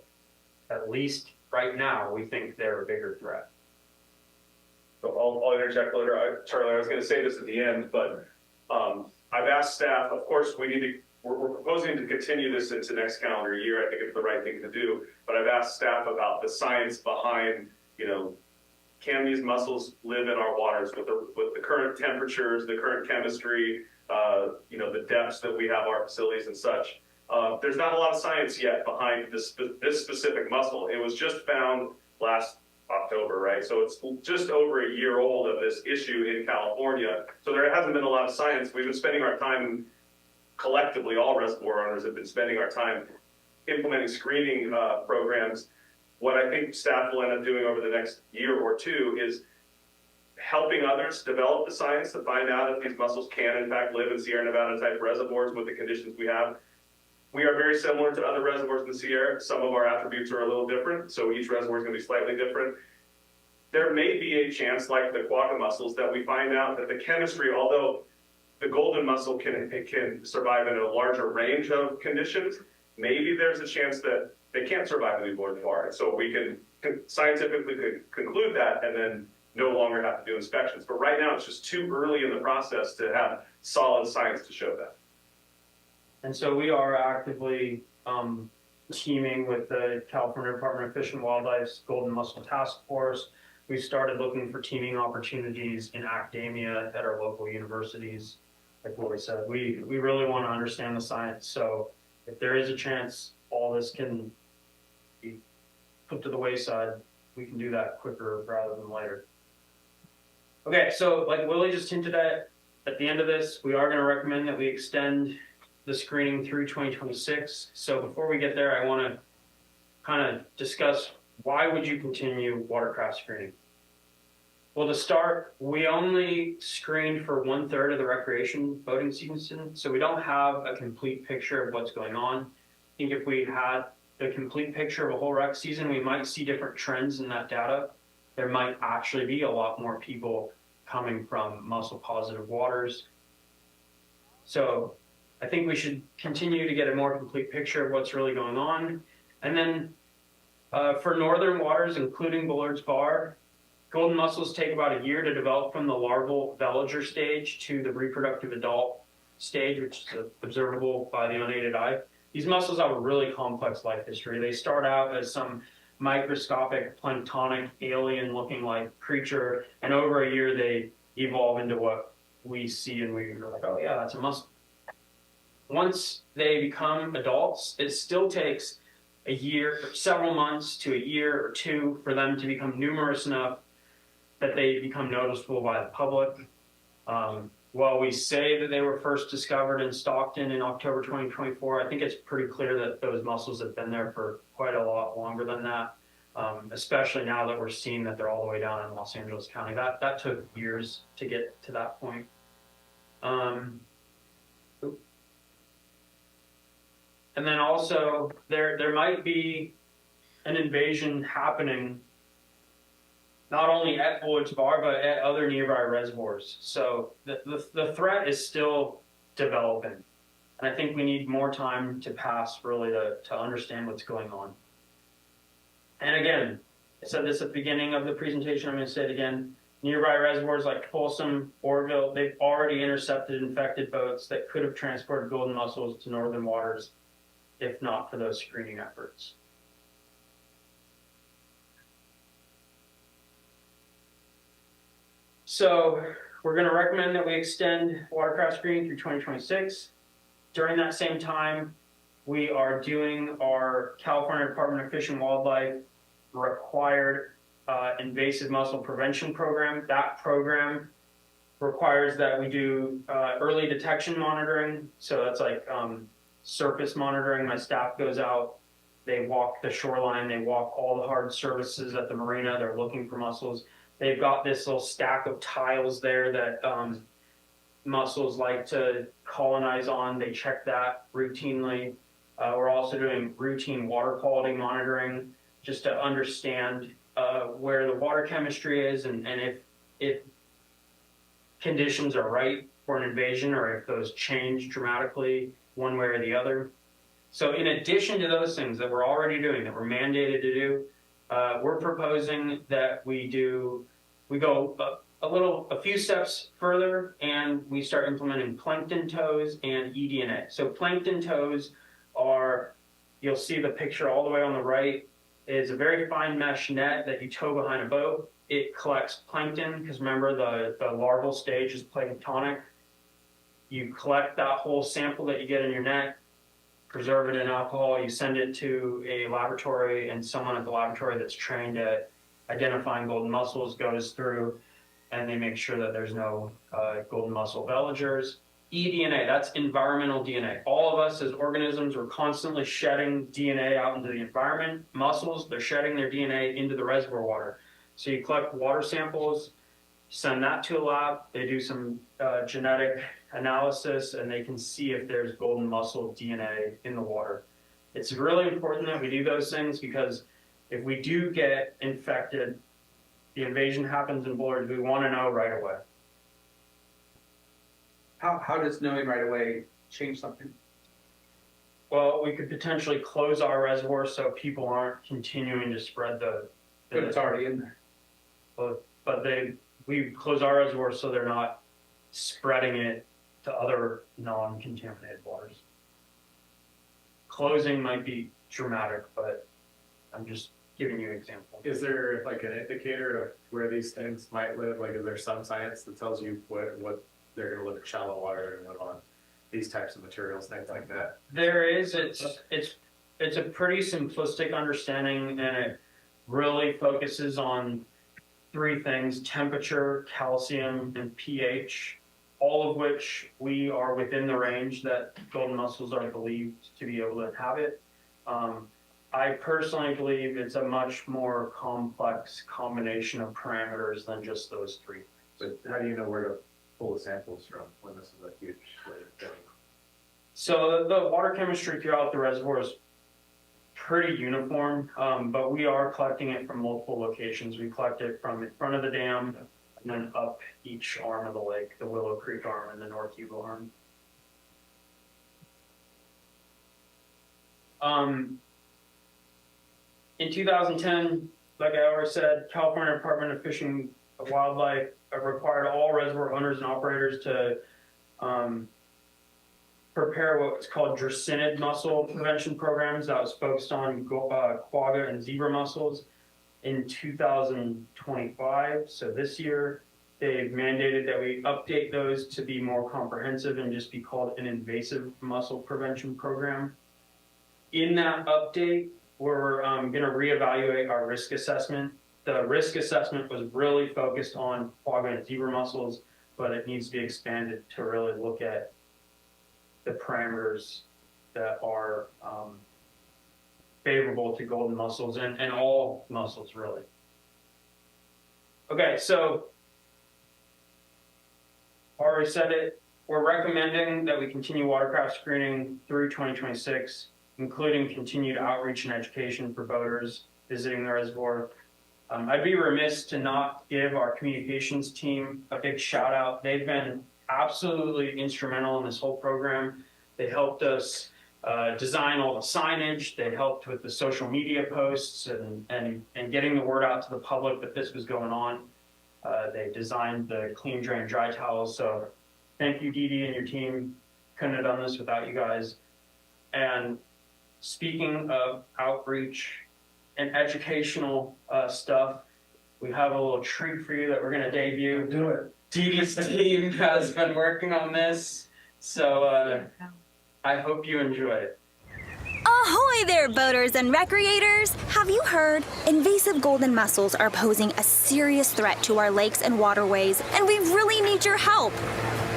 S14: at least right now, we think they're a bigger threat.
S9: So I'll interject later. Charlie, I was going to say this at the end, but I've asked staff, of course, we're proposing to continue this into next calendar year. I think it's the right thing to do, but I've asked staff about the science behind, can these mussels live in our waters with the current temperatures, the current chemistry, the depths that we have our facilities and such. There's not a lot of science yet behind this specific mussel. It was just found last October, right? So it's just over a year old of this issue in California. So there hasn't been a lot of science. We've been spending our time, collectively, all reservoir owners have been spending our time implementing screening programs. What I think staff will end up doing over the next year or two is helping others develop the science to find out if these mussels can in fact live in Sierra Nevada type reservoirs with the conditions we have. We are very similar to other reservoirs in the Sierra. Some of our attributes are a little different, so each reservoir is going to be slightly different. There may be a chance, like the quagga mussels, that we find out that the chemistry, although the golden mussel can survive in a larger range of conditions, maybe there's a chance that they can't survive in the more far. And so we can scientifically conclude that and then no longer have to do inspections. But right now, it's just too early in the process to have solid science to show that.
S14: And so we are actively teaming with the California Department of Fish and Wildlife's Golden Mussel Task Force. We started looking for teaming opportunities in academia at our local universities. Like what we said, we really want to understand the science. So if there is a chance all this can be put to the wayside, we can do that quicker rather than later. Okay, so like Willie just hinted at the end of this, we are going to recommend that we extend the screening through 2026. So before we get there, I want to kind of discuss why would you continue watercraft screening? Well, to start, we only screened for 1/3 of the recreation boating season, so we don't have a complete picture of what's going on. I think if we had the complete picture of a whole rec season, we might see different trends in that data. there might actually be a lot more people coming from mussel positive waters. So I think we should continue to get a more complete picture of what's really going on. And then for northern waters, including Bullard's Bar, golden mussels take about a year to develop from the larval veliger stage to the reproductive adult stage, which is observable by the unaided eye. These mussels have a really complex life history. They start out as some microscopic, planktonic, alien-looking like creature, and over a year they evolve into what we see and we're like, oh yeah, that's a mussel. Once they become adults, it still takes a year, several months to a year or two for them to become numerous enough that they become noticeable by the public. While we say that they were first discovered in Stockton in October 2024, I think it's pretty clear that those mussels have been there for quite a lot longer than that, especially now that we're seeing that they're all the way down in Los Angeles County. That took years to get to that point. And then also, there might be an invasion happening not only at Bullard's Bar, but at other nearby reservoirs. So the threat is still developing. And I think we need more time to pass really to understand what's going on. And again, I said this at the beginning of the presentation, I'm going to say it again. Nearby reservoirs like Folsom, Orville, they've already intercepted infected boats that could have transported golden mussels to northern waters if not for those screening efforts. So we're going to recommend that we extend watercraft screening through 2026. During that same time, we are doing our California Department of Fish and Wildlife required invasive mussel prevention program. That program requires that we do early detection monitoring. So that's like surface monitoring. My staff goes out, they walk the shoreline, they walk all the hard surfaces at the marina, they're looking for mussels. They've got this little stack of tiles there that mussels like to colonize on. They check that routinely. We're also doing routine water quality monitoring just to understand where the water chemistry is and if conditions are right for an invasion or if those change dramatically one way or the other. So in addition to those things that we're already doing, that we're mandated to do, we're proposing that we go a few steps further and we start implementing plankton tows and eDNA. So plankton tows are, you'll see the picture all the way on the right, is a very fine mesh net that you tow behind a boat. It collects plankton, because remember the larval stage is planktonic. You collect that whole sample that you get in your net, preserve it in alcohol, you send it to a laboratory, and someone at the laboratory that's trained at identifying golden mussels goes through and they make sure that there's no golden mussel veligers. eDNA, that's environmental DNA. All of us as organisms are constantly shedding DNA out into the environment. Mussels, they're shedding their DNA into the reservoir water. So you collect water samples, send that to a lab, they do some genetic analysis, and they can see if there's golden mussel DNA in the water. It's really important that we do those things because if we do get infected, the invasion happens in Bullard, we want to know right away.
S4: How does knowing right away change something?
S14: Well, we could potentially close our reservoir so people aren't continuing to spread the
S4: But it's already in there.
S14: But we close our reservoir so they're not spreading it to other non-contaminated waters. Closing might be dramatic, but I'm just giving you an example.
S8: Is there like an indicator of where these things might live? Like, is there some science that tells you what they're going to live in shallow water and live on these types of materials, things like that?
S14: There is. It's a pretty simplistic understanding, and it really focuses on three things: temperature, calcium, and pH. All of which we are within the range that golden mussels are believed to be able to inhabit. I personally believe it's a much more complex combination of parameters than just those three.
S8: But how do you know where to pull the samples from when this is a huge thing?
S14: So the water chemistry throughout the reservoir is pretty uniform, but we are collecting it from multiple locations. We collect it from in front of the dam and then up each arm of the lake, the Willow Creek arm and the North Yuba arm. In 2010, like I already said, California Department of Fishing and Wildlife required all reservoir owners and operators to prepare what's called dracinid mussel prevention programs that was focused on quagga and zebra mussels in 2025. So this year, they've mandated that we update those to be more comprehensive and just be called an invasive mussel prevention program. In that update, we're going to reevaluate our risk assessment. The risk assessment was really focused on quagga and zebra mussels, but it needs to be expanded to really look at the parameters that are favorable to golden mussels and all mussels, really. Okay, so already said it. We're recommending that we continue watercraft screening through 2026, including continued outreach and education for boaters visiting the reservoir. I'd be remiss to not give our communications team a big shout out. They've been absolutely instrumental in this whole program. They helped us design all the signage. They helped with the social media posts and getting the word out to the public that this was going on. They designed the clean drain dry towels. So thank you, Dee Dee and your team. Couldn't have done this without you guys. And speaking of outreach and educational stuff, we have a little treat for you that we're going to debut.
S2: Do it.
S14: Dee Dee's team has been working on this, so I hope you enjoy it.
S16: Ahoy there, boaters and recreators! Have you heard? Invasive golden mussels are posing a serious threat to our lakes and waterways, and we really need your help.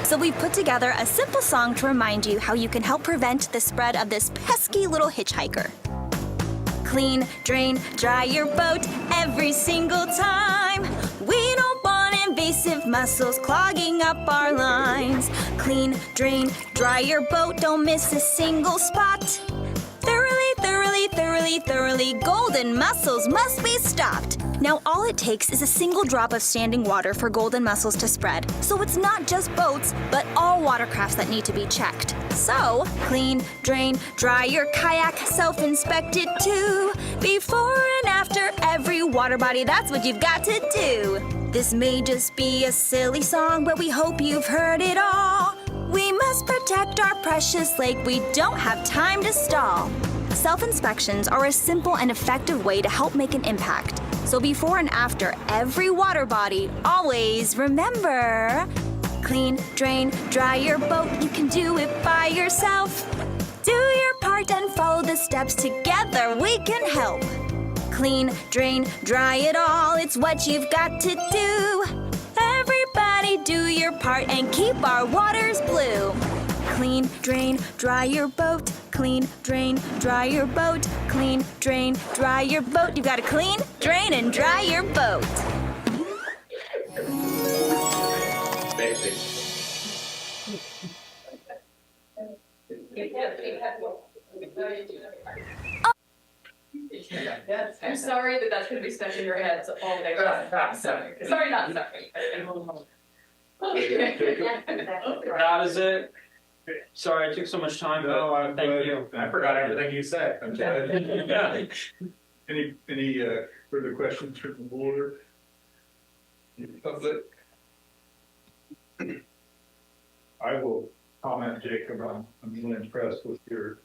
S16: So we've put together a simple song to remind you how you can help prevent the spread of this pesky little hitchhiker. Clean, drain, dry your boat every single time. We don't want invasive mussels clogging up our lines. Clean, drain, dry your boat, don't miss a single spot. Thoroughly, golden mussels must be stopped. Now all it takes is a single drop of standing water for golden mussels to spread. So it's not just boats, but all watercrafts that need to be checked. So, clean, drain, dry your kayak, self-inspect it too. Before and after every water body, that's what you've got to do. This may just be a silly song, but we hope you've heard it all. We must protect our precious lake, we don't have time to stall. Self-inspections are a simple and effective way to help make an impact. So before and after every water body, always remember, clean, drain, dry your boat, you can do it by yourself. Do your part and follow the steps, together we can help. Clean, drain, dry it all, it's what you've got to do. Everybody do your part and keep our waters blue. Clean, drain, dry your boat. Clean, drain, dry your boat. Clean, drain, dry your boat. You gotta clean, drain, and dry your boat.
S6: I'm sorry that that's gonna be stuck in your heads all day. Sorry, not sorry.
S14: That is it. Sorry I took so much time, but thank you.
S8: I forgot everything you said.
S2: Any further questions from the board? Public? I will comment, Jacob, I'm really impressed with your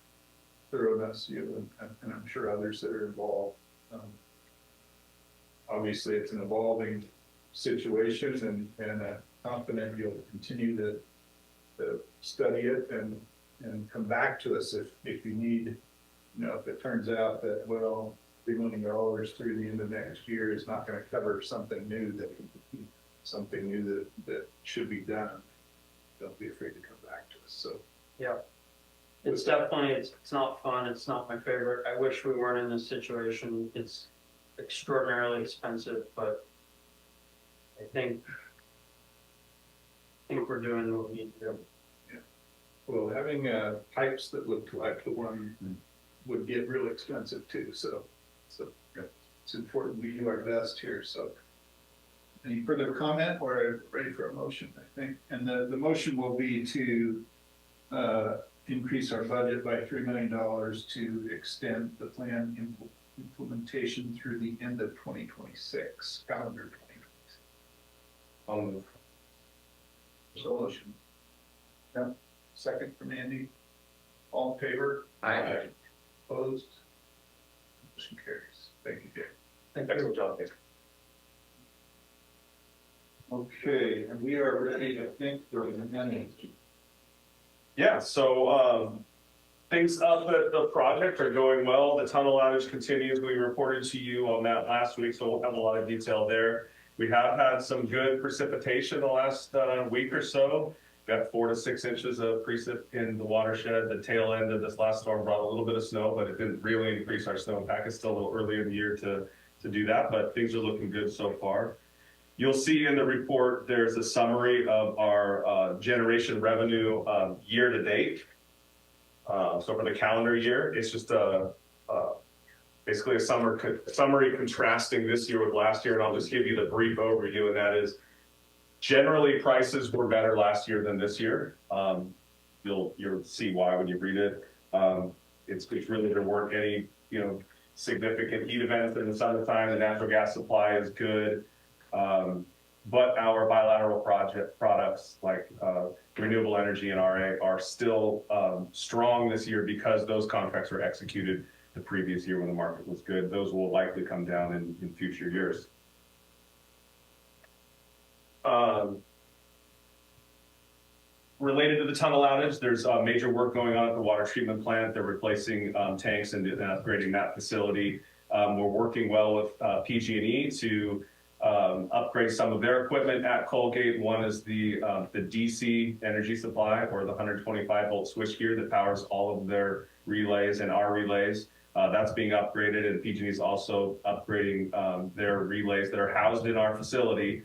S2: thoroughness, you and I'm sure others that are involved. Obviously, it's an evolving situation, and I'm confident you'll continue to study it and come back to us if you need, if it turns out that, well, $3 million through the end of next year is not going to cover something new that should be done. Don't be afraid to come back to us. So
S14: yeah, it's definitely, it's not fun. It's not my favorite. I wish we weren't in this situation. It's extraordinarily expensive, but I think we're doing what we need to do.
S2: yeah. Well, having pipes that look like the one would get real expensive too, so it's important we do our best here, so. Any further comment or ready for a motion, I think? And the motion will be to increase our budget by $3 million to extend the plan implementation through the end of 2026, calendar 2026.
S12: I'll move.
S2: So motion. Yep. Second from Andy. All in favor?
S12: Aye.
S2: Opposed? Motion carries. Thank you, Jay.
S12: Excellent job, Dave.
S2: Okay, and we are ready, I think, for the minutes.
S9: Yeah, so things up at the project are going well. The tunnel outage continues. We reported to you on that last week, so we'll have a lot of detail there. We have had some good precipitation the last week or so. Got 4 to 6 inches of precip in the watershed. The tail end of this last storm brought a little bit of snow, but it didn't really increase our snowpack. It's still a little early in the year to do that, but things are looking good so far. You'll see in the report, there's a summary of our generation revenue year to date. So for the calendar year, it's just basically a summary contrasting this year with last year. And I'll just give you the brief overview, and that is generally prices were better last year than this year. You'll see why when you read it. It's really there weren't any significant heat events in the summertime. The natural gas supply is good. But our bilateral products like renewable energy and RA are still strong this year because those contracts were executed the previous year when the market was good. Those will likely come down in future years. Related to the tunnel outage, there's major work going on at the water treatment plant. They're replacing tanks and upgrading that facility. We're working well with PG&E to upgrade some of their equipment at Colgate. One is the DC energy supply, or the 125 volt switchgear that powers all of their relays and our relays. That's being upgraded, and PG&E is also upgrading their relays that are housed in our facility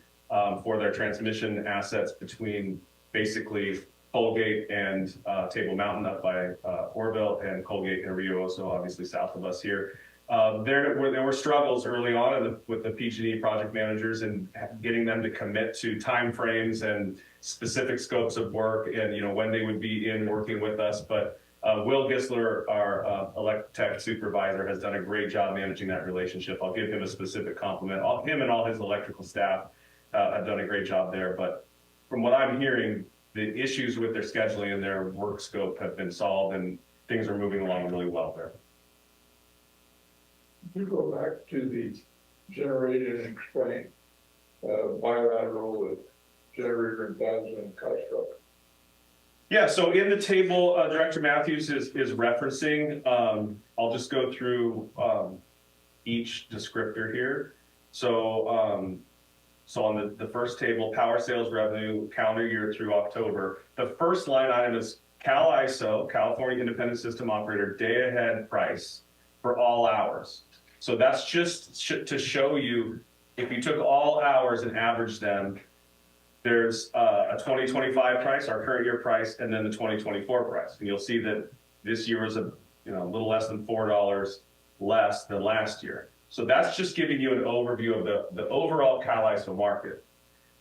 S9: for their transmission assets between basically Colgate and Table Mountain up by Orville, and Colgate and Rio, so obviously south of us here. There were struggles early on with the PG&E project managers and getting them to commit to timeframes and specific scopes of work and when they would be in working with us. But Will Gisler, our electric supervisor, has done a great job managing that relationship. I'll give him a specific compliment. Him and all his electrical staff have done a great job there. But from what I'm hearing, the issues with their scheduling and their work scope have been solved, and things are moving along really well there.
S10: You go back to the generated and explain bilateral with generator and thousand construct.
S9: Yeah, so in the table, Director Matthews is referencing, I'll just go through each descriptor here. So on the first table, power sales revenue, calendar year through October, the first line item is CAL-ISO, California Independent System Operator, day ahead price for all hours. So that's just to show you, if you took all hours and averaged them, there's a 2025 price, our current year price, and then the 2024 price. And you'll see that this year was a little less than $4 less than last year. So that's just giving you an overview of the overall CAL-ISO market.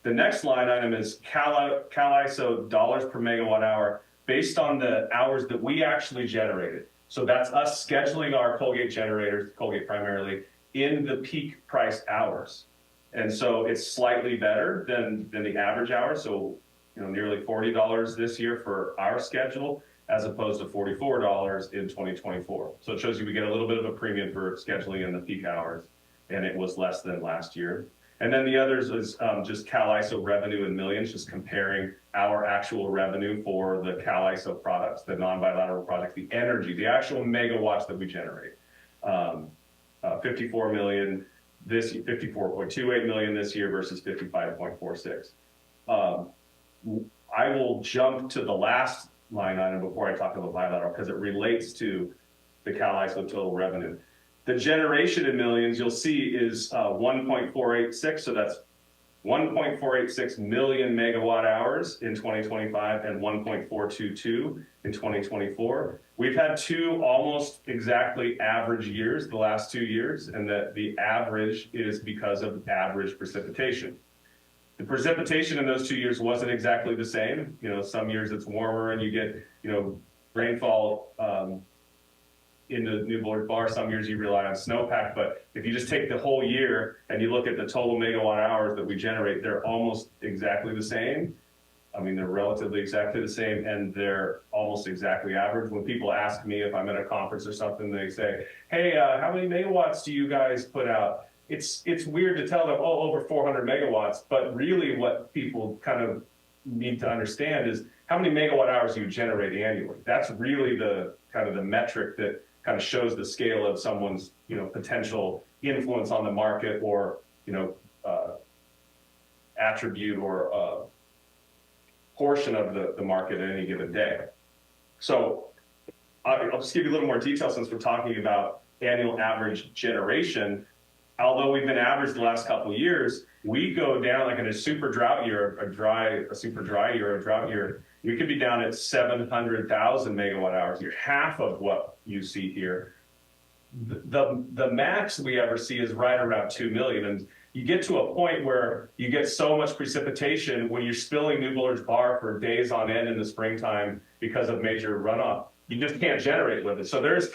S9: The next line item is CAL-ISO dollars per megawatt hour based on the hours that we actually generated. So that's us scheduling our Colgate generators, Colgate primarily, in the peak price hours. And so it's slightly better than the average hours. So, nearly $40 this year for our schedule, as opposed to $44 in 2024. So it shows you we get a little bit of a premium for scheduling in the peak hours, and it was less than last year. And then the others is just CAL-ISO revenue in millions, just comparing our actual revenue for the CAL-ISO products, the non-bilateral projects, the energy, the actual megawatts that we generate. 54 million this year, 54.28 million this year versus 55.46. I will jump to the last line item before I talk about bilateral, because it relates to the CAL-ISO total revenue. The generation in millions, you'll see, is 1.486, so that's 1.486 million megawatt hours in 2025 and 1.422 in 2024. We've had two almost exactly average years the last 2 years, and that the average is because of average precipitation. The precipitation in those 2 years wasn't exactly the same. You know, some years it's warmer and you get, you know, rainfall in the New Bullard Bar. Some years you rely on snowpack, but if you just take the whole year and you look at the total megawatt hours that we generate, they're almost exactly the same. I mean, they're relatively exactly the same, and they're almost exactly average. When people ask me if I'm at a conference or something, they say, hey, how many megawatts do you guys put out? It's weird to tell them, oh, over 400 megawatts, but really what people kind of need to understand is how many megawatt hours you generate annually. That's really the kind of the metric that kind of shows the scale of someone's, you know, potential influence on the market, or, you know, attribute or portion of the market at any given day. So I'll just give you a little more detail since we're talking about annual average generation. Although we've been average the last couple of years, we go down, like in a super drought year, a super dry year, a drought year, we could be down at 700,000 megawatt hours a year, half of what you see here. The max we ever see is right around 2 million. And you get to a point where you get so much precipitation when you're spilling New Bullard's Bar for days on end in the springtime because of major runoff, you just can't generate with it. So there's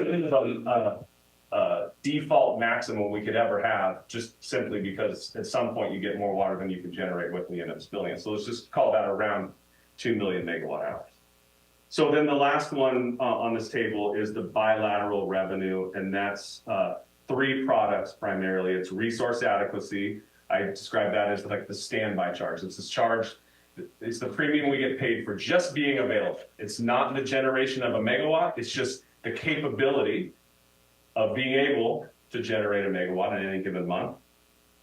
S9: a default maximum we could ever have, just simply because at some point you get more water than you can generate with, and you end up spilling it. So let's just call that around 2 million megawatt hours. So then the last one on this table is the bilateral revenue, and that's three products primarily. It's resource adequacy. I describe that as like the standby charge. It's this charge, it's the premium we get paid for just being available. It's not the generation of a megawatt, it's just the capability of being able to generate a megawatt in any given month.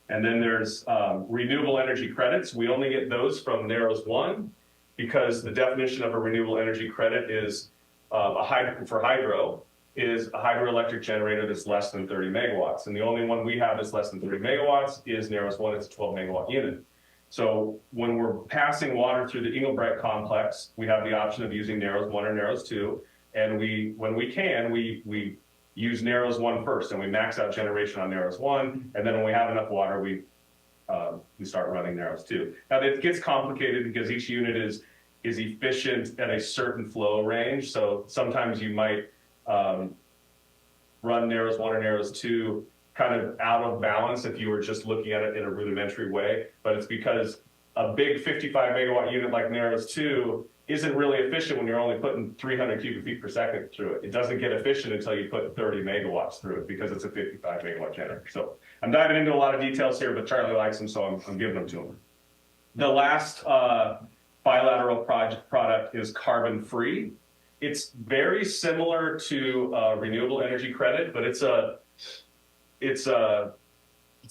S9: And then there's renewable energy credits. We only get those from NAROS 1 because the definition of a renewable energy credit is for hydro is a hydroelectric generator that's less than 30 megawatts. And the only one we have that's less than 30 megawatts is NAROS 1, it's a 12 megawatt unit. So when we're passing water through the Englebright complex, we have the option of using NAROS 1 or NAROS 2. And when we can, we use NAROS 1 first, and we max out generation on NAROS 1. And then when we have enough water, we start running NAROS 2. Now it gets complicated because each unit is efficient at a certain flow range. So sometimes you might run NAROS 1 or NAROS 2 kind of out of balance if you were just looking at it in a rudimentary way. But it's because a big 55 megawatt unit like NAROS 2 isn't really efficient when you're only putting 300 cubic feet per second through it. It doesn't get efficient until you put 30 megawatts through it because it's a 55 megawatt generator. So I'm diving into a lot of details here, but Charlie likes them, so I'm giving them to him. The last bilateral product is carbon free. It's very similar to renewable energy credit, but it's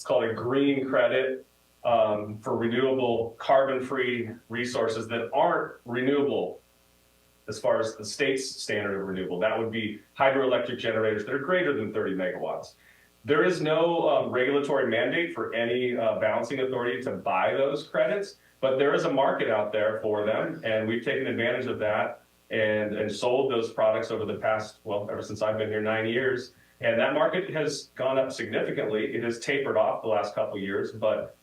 S9: called a green credit for renewable carbon-free resources that aren't renewable as far as the state's standard of renewable. That would be hydroelectric generators that are greater than 30 megawatts. There is no regulatory mandate for any balancing authority to buy those credits, but there is a market out there for them, and we've taken advantage of that and sold those products over the past, well, ever since I've been here 9 years. And that market has gone up significantly. It has tapered off the last couple of years, but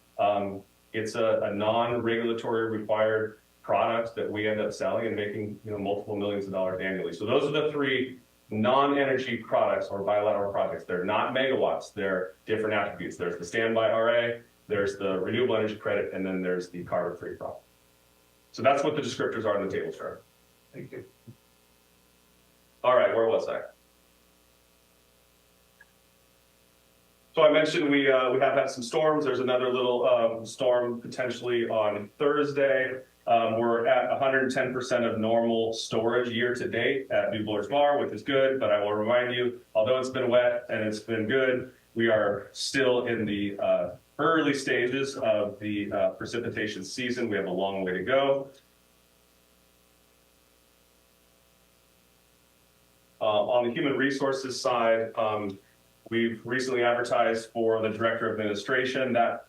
S9: it's a non-regulatory required product that we end up selling and making, you know, multiple millions of dollars annually. So those are the three non-energy products or bilateral projects. They're not megawatts, they're different attributes. There's the standby RA, there's the renewable energy credit, and then there's the carbon-free product. So that's what the descriptors are in the table chart.
S2: Thank you.
S9: All right, where was I? So I mentioned we have had some storms. There's another little storm potentially on Thursday. We're at 110% of normal storage year to date at New Bullard's Bar, which is good, but I will remind you, although it's been wet and it's been good, we are still in the early stages of the precipitation season. We have a long way to go. On the human resources side, we've recently advertised for the Director of Administration. That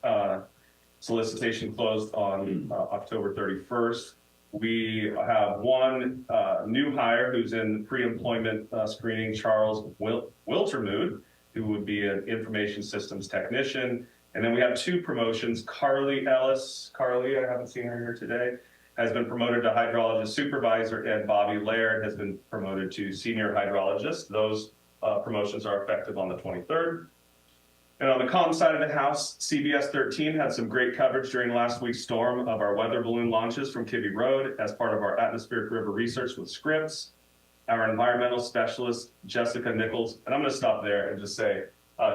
S9: Solicitation closed on October 31st. We have one new hire who's in pre-employment screening, Charles Wiltermood, who would be an information systems technician. And then we have two promotions. Carly Ellis, Carly, I haven't seen her here today, has been promoted to hydrologist supervisor, and Bobby Laird has been promoted to senior hydrologist. Those promotions are effective on the 23rd. And on the comm side of the house, CBS 13 had some great coverage during last week's storm of our weather balloon launches from Kibbe Road as part of our atmospheric river research with Scripps. Our environmental specialist, Jessica Nichols, and I'm going to stop there and just say,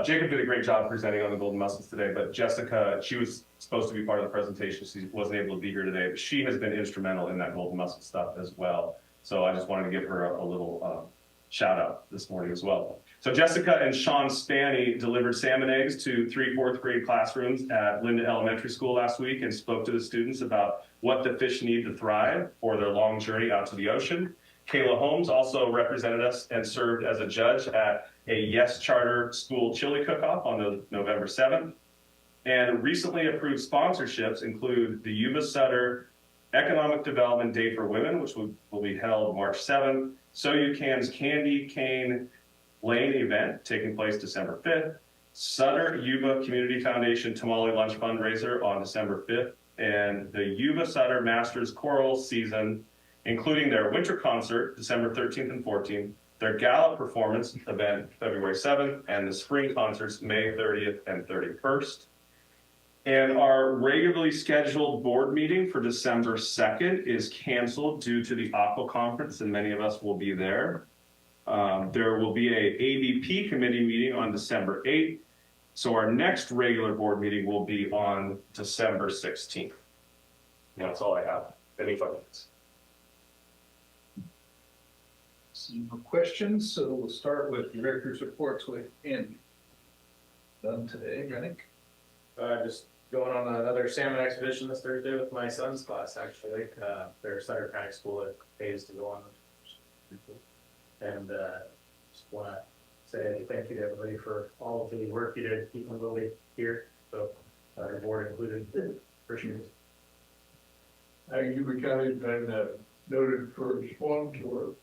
S9: Jacob did a great job presenting on the golden mussels today, but Jessica, she was supposed to be part of the presentation. She wasn't able to be here today, but she has been instrumental in that golden mussel stuff as well. So I just wanted to give her a little shout out this morning as well. So Jessica and Sean Spanny delivered salmon eggs to 3 fourth grade classrooms at Linda Elementary School last week and spoke to the students about what the fish need to thrive for their long journey out to the ocean. Kayla Holmes also represented us and served as a judge at a Yes Charter School chili cook-off on November 7th. And recently approved sponsorships include the Yuba-Sutter Economic Development Day for Women, which will be held March 7th, So You Can's Candy Cane Lane event taking place December 5th, Sutter Yuba Community Foundation Tamale Lunch fundraiser on December 5th, and the Yuba-Sutter Masters Choral season, including their winter concert December 13th and 14th, their gala performance event February 7th, and the spring concerts May 30th and 31st. And our regularly scheduled board meeting for December 2nd is canceled due to the Aqua Conference, and many of us will be there. There will be a AVP committee meeting on December 8th. So our next regular board meeting will be on December 16th. And that's all I have. Any questions?
S2: Some more questions, so we'll start with director's reports with Andy. Done today, Rennick?
S8: Just going on another salmon expedition this Thursday with my son's class, actually. Their Sutter County School pays to go on. And just want to say thank you to everybody for all of the work you did keeping Lily here. So the board included, appreciate it.
S10: Yuba County's been noted for a swan tour,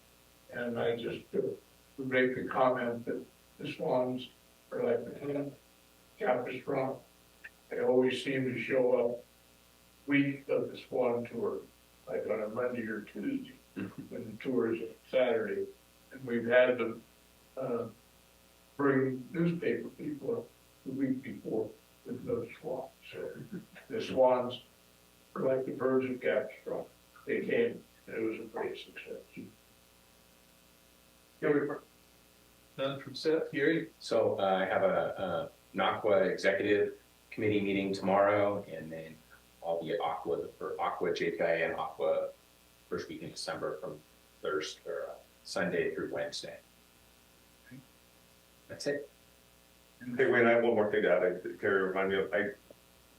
S10: and I just would make the comment that the swans are like the capistrano. They always seem to show up week of the swan tour, like on a Monday or Tuesday, when the tour is on Saturday. And we've had them bring newspaper people up the week before with those swans. So the swans are like the birds of Capistrano. They came, and it was a great success.
S2: None from Seth, Gary?
S12: So I have a NACWA executive committee meeting tomorrow, and then I'll be at Aqua JPI and Aqua first week in December from Sunday through Wednesday. That's it.
S9: Hey, Wayne, I have one more thing to add. Carrie reminded me of,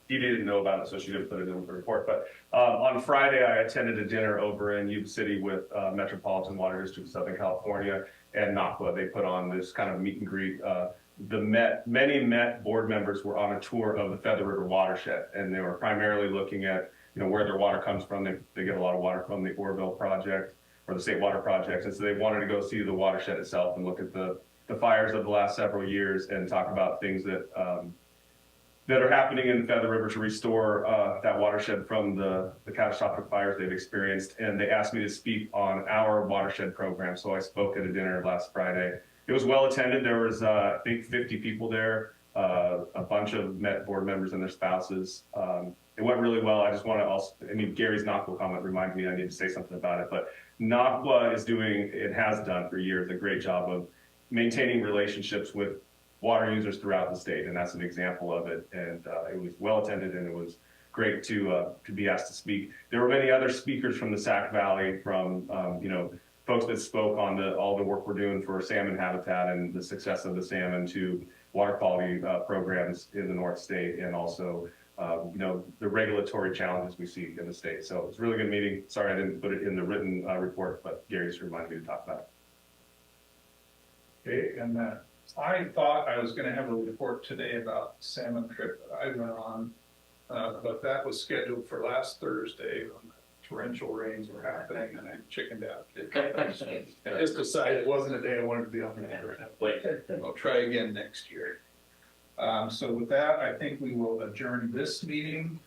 S9: Evie didn't know about it, so she didn't put it in the report. But on Friday, I attended a dinner over in Yuba City with Metropolitan Water District of Southern California and NACWA. They put on this kind of meet and greet. Many Met board members were on a tour of the Feather River watershed, and they were primarily looking at where their water comes from. They get a lot of water from the Oroville project or the State Water Project, and so they wanted to go see the watershed itself and look at the fires of the last several years and talk about things that that are happening in the Feather River to restore that watershed from the catastrophic fires they've experienced. And they asked me to speak on our watershed program, so I spoke at a dinner last Friday. It was well attended. There was, I think, 50 people there, a bunch of Met board members and their spouses. It went really well. I just want to also, Gary's NACWA comment reminded me I need to say something about it, but NACWA is doing, it has done for years, a great job of maintaining relationships with water users throughout the state, and that's an example of it. And it was well attended, and it was great to be asked to speak. There were many other speakers from the Sac Valley, from folks that spoke on all the work we're doing for salmon habitat and the success of the salmon, to water quality programs in the North State, and also the regulatory challenges we see in the state. So it's a really good meeting. Sorry I didn't put it in the written report, but Gary just reminded me to talk about it.
S2: Okay, and I thought I was going to have a report today about the salmon trip that I went on but that was scheduled for last Thursday. Torrential rains were happening and I chickened out. I just decided it wasn't a day I wanted to be on there. I'll try again next year. So with that, I think we will adjourn this meeting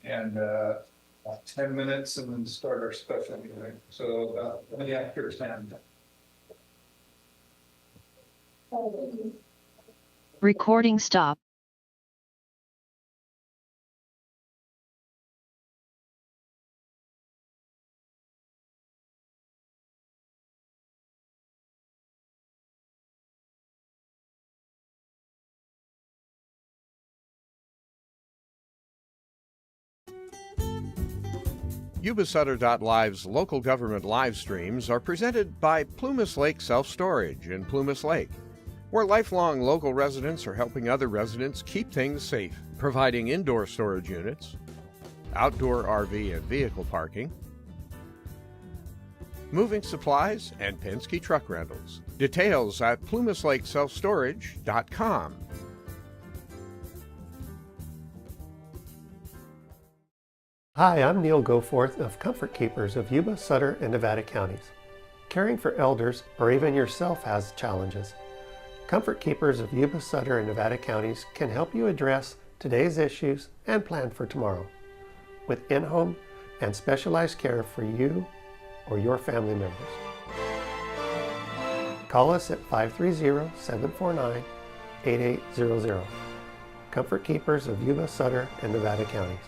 S2: and 10 minutes and then start our special meeting. So after 10.
S17: Recording stop.
S1: Yuba-Sutter.live's local government live streams are presented by Plumas Lake Self-Storage in Plumas Lake, where lifelong local residents are helping other residents keep things safe, providing indoor storage units, outdoor RV and vehicle parking, moving supplies, and Penske truck rentals. Details at PlumasLakeSelfStorage.com.
S18: Hi, I'm Neil Goforth of Comfort Keepers of Yuba, Sutter, and Nevada counties. Caring for elders or even yourself has challenges. Comfort Keepers of Yuba, Sutter, and Nevada counties can help you address today's issues and plan for tomorrow with in-home and specialized care for you or your family members. Call us at 530-749-8800. Comfort Keepers of Yuba, Sutter, and Nevada counties.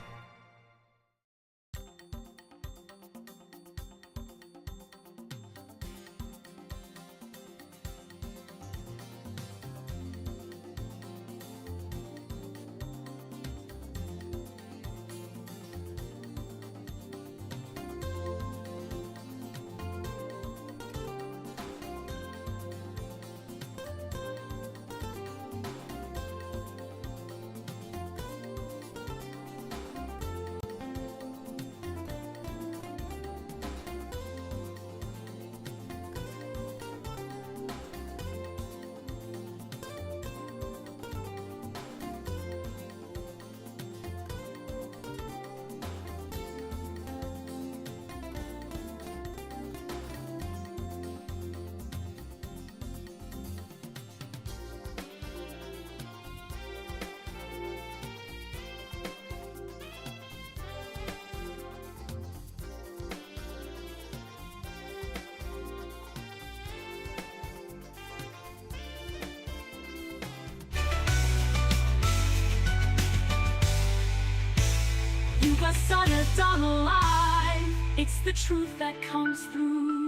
S19: Yuba-Sutter.live. It's the truth that comes through.